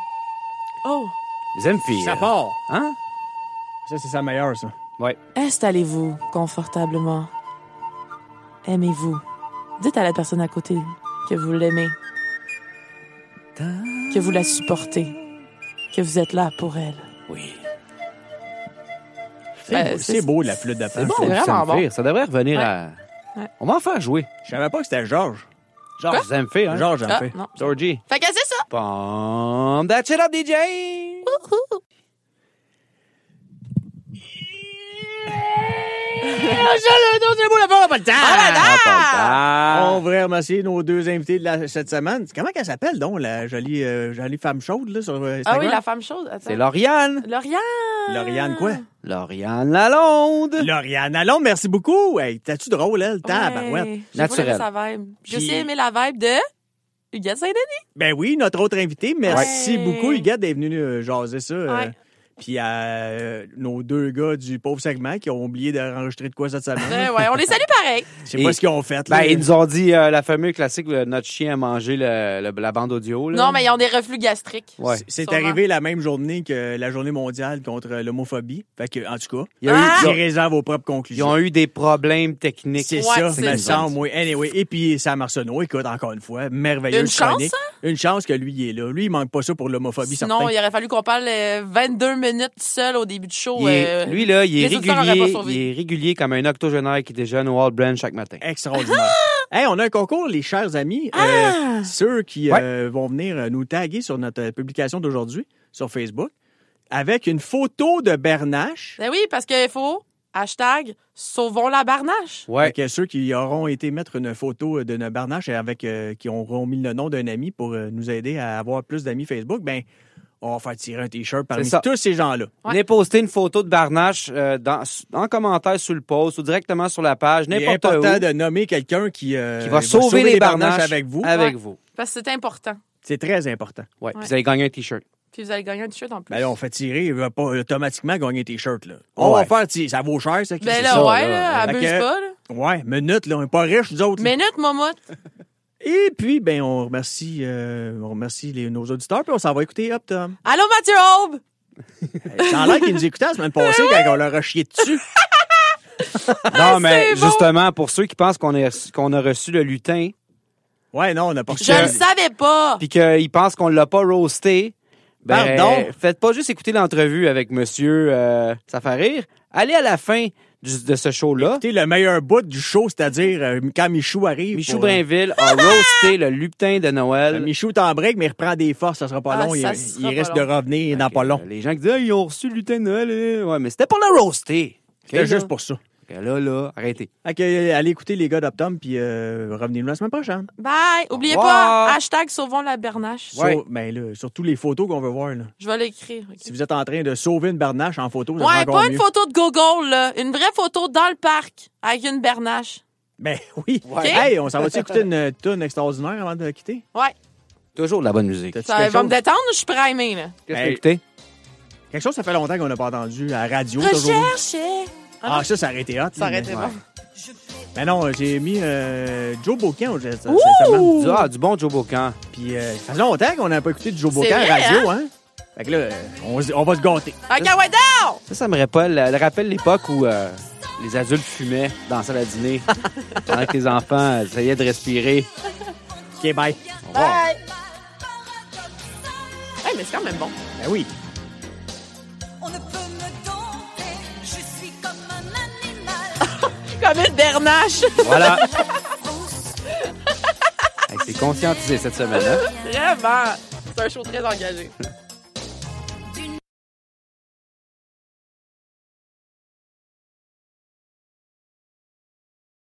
S4: Oh!
S2: Zamfir.
S1: Ça part.
S2: Hein?
S1: Ça, c'est sa meilleure, ça.
S2: Ouais.
S4: Installez-vous confortablement. Aimez-vous. Dites à la personne à côté que vous l'aimez, que vous la supportez, que vous êtes là pour elle.
S2: Oui.
S1: C'est beau, la flûte de pan.
S2: C'est bon,
S4: C'est
S2: du
S4: vraiment
S2: Zamfir.
S4: bon.
S2: Ça devrait revenir
S4: Ouais.
S2: à...
S4: Ouais.
S2: On va en faire jouer.
S1: Je savais pas que c'était Georges.
S2: Genre Zamfir, hein?
S1: Georges, en
S4: Ah,
S1: fait.
S4: non.
S2: Georgie.
S4: Fait que c'est ça!
S2: Pump that shit up, DJ!
S1: pas le temps! On voudrait remercier nos deux invités de cette semaine. Comment qu'elle s'appelle, donc, la jolie femme chaude là, sur Instagram?
S4: Ah oui, la femme chaude. Attends.
S2: C'est Lauriane.
S1: Lauriane quoi?
S2: Lauriane Lalonde.
S1: Lauriane Lalonde, merci beaucoup. Hey, t'as-tu drôle, elle? Tabarouette.
S2: Naturel.
S4: Sa vibe. J'ai aussi aimé la vibe de Huguette Saint-Denis.
S1: Ben oui, notre autre invité. Merci beaucoup, Huguette, d'être venu jaser ça. Puis à nos deux gars du pauvre segment qui ont oublié d'enregistrer de quoi cette semaine.
S4: Ouais, on les salue pareil.
S1: Je sais pas ce qu'ils ont fait. Là.
S2: Ben, ils nous ont dit la fameuse classique, notre chien a mangé la bande audio. Là.
S4: Non, mais ils ont des reflux gastriques.
S2: Ouais.
S1: C'est arrivé la même journée que la journée mondiale contre l'homophobie. Fait que, en tout cas, tirez-en vos propres conclusions.
S2: Ils ont eu des problèmes techniques.
S1: C'est ça, me semble, oui. Anyway. Et puis, Sam Arsenault, écoute, encore une fois, merveilleuse chronique.
S4: Une
S1: chance que lui, il est là. Lui, il manque pas ça pour l'homophobie,
S4: sinon,
S1: certain.
S4: Il aurait fallu qu'on parle 22 minutes seul au début du show.
S2: Lui, là, il est régulier comme un octogénaire qui déjeune au All Brand chaque matin.
S1: Extraordinaire. Hey, on a un concours, les chers amis. Ceux qui vont venir nous taguer sur notre publication d'aujourd'hui sur Facebook avec une photo de Bernache.
S4: Ben oui, parce qu'il faut hashtag sauvons la Bernache.
S1: Ouais. Fait que ceux qui auront été mettre une photo de notre Bernache avec qui auront mis le nom d'un ami pour nous aider à avoir plus d'amis Facebook, ben on va faire tirer un T-shirt parmi tous ces gens-là.
S2: Venez poster une photo de Bernache en commentaire sur le post ou directement sur la page, n'importe où.
S1: Il est important de nommer quelqu'un qui
S2: va sauver les Bernaches
S1: avec vous.
S4: Parce que c'est important.
S1: C'est très important.
S2: Ouais. Puis vous allez gagner un T-shirt.
S4: Puis vous allez gagner un T-shirt en plus.
S1: Ben là, on fait tirer, il va pas automatiquement gagner un T-shirt. Là. On va faire tirer. Ça vaut cher, ça.
S4: Ben là, abuse pas. Là.
S1: Ouais, minute, là, on n'est pas riches, nous autres.
S4: Minute, mamotte.
S1: Et puis, ben, on remercie nos auditeurs, puis on s'en va écouter Up Tom.
S4: Allô, Mathieu Aube!
S1: Ça a l'air qu'ils nous écoutaient la semaine passée quand on leur a chié dessus.
S2: Non, mais justement, pour ceux qui pensent qu'on a reçu le lutin.
S1: Ouais, non, on n'a pas reçu.
S4: Je le savais pas!
S2: Puis qu'ils pensent qu'on l'a pas roasté. Ben,
S1: pardon?
S2: Faites pas juste écouter l'entrevue avec monsieur ça fait rire. Allez à la fin de ce show-là.
S1: Écoutez le meilleur bout du show, c'est-à-dire quand Michou arrive.
S2: Michou Blainville a roasté le lutin de Noël.
S1: Michou est en break, mais il reprend des forces, ça sera pas long. Il risque de revenir dans pas long.
S2: Les gens qui disent ils ont reçu le lutin de Noël. Ouais, mais c'était pour le roaster.
S1: C'était juste pour ça.
S2: Là, arrêtez.
S1: Allez écouter les gars d'Optom, puis revenez-nous la semaine prochaine.
S4: Bye! Oubliez pas, hashtag sauvons la Bernache.
S1: Ouais. Ben là, surtout les photos qu'on veut voir. Là.
S4: Je vais l'écrire. Okay.
S1: Si vous êtes en train de sauver une Bernache en photo, ça
S4: ouais,
S1: encore
S4: pas
S1: mieux.
S4: Une photo de Google, là. Une vraie photo dans le parc avec une Bernache.
S1: Ben oui.
S4: Okay.
S1: Hey, on s'en va-tu écouter une toune extraordinaire avant de quitter?
S4: Ouais.
S2: Toujours de la bonne musique.
S4: Ça va me détendre, je suis primée, là.
S2: Qu'est-ce que écoutez?
S1: Quelque chose, ça fait longtemps qu'on n'a pas entendu à la radio.
S4: Recherchez!
S1: Ah, ça aurait été hot.
S4: Ça aurait été bon.
S1: Mais non, j'ai mis Joe Bocan.
S2: Du bon Joe Bocan.
S1: Puis ça fait longtemps qu'on n'a pas écouté de Joe Bocan à la radio, hein? Fait que là, on va se gâter.
S4: OK, ouais, down!
S2: Ça me rappelle l'époque où les adultes fumaient dans la salle à dîner pendant que les enfants essayaient de respirer.
S1: OK, bye.
S4: Bye! Hey, mais c'est quand même bon.
S1: Ben oui.
S4: Comme une Bernache.
S2: Voilà. C'est conscientisé cette semaine. Hein?
S4: Vraiment. C'est un show très engagé.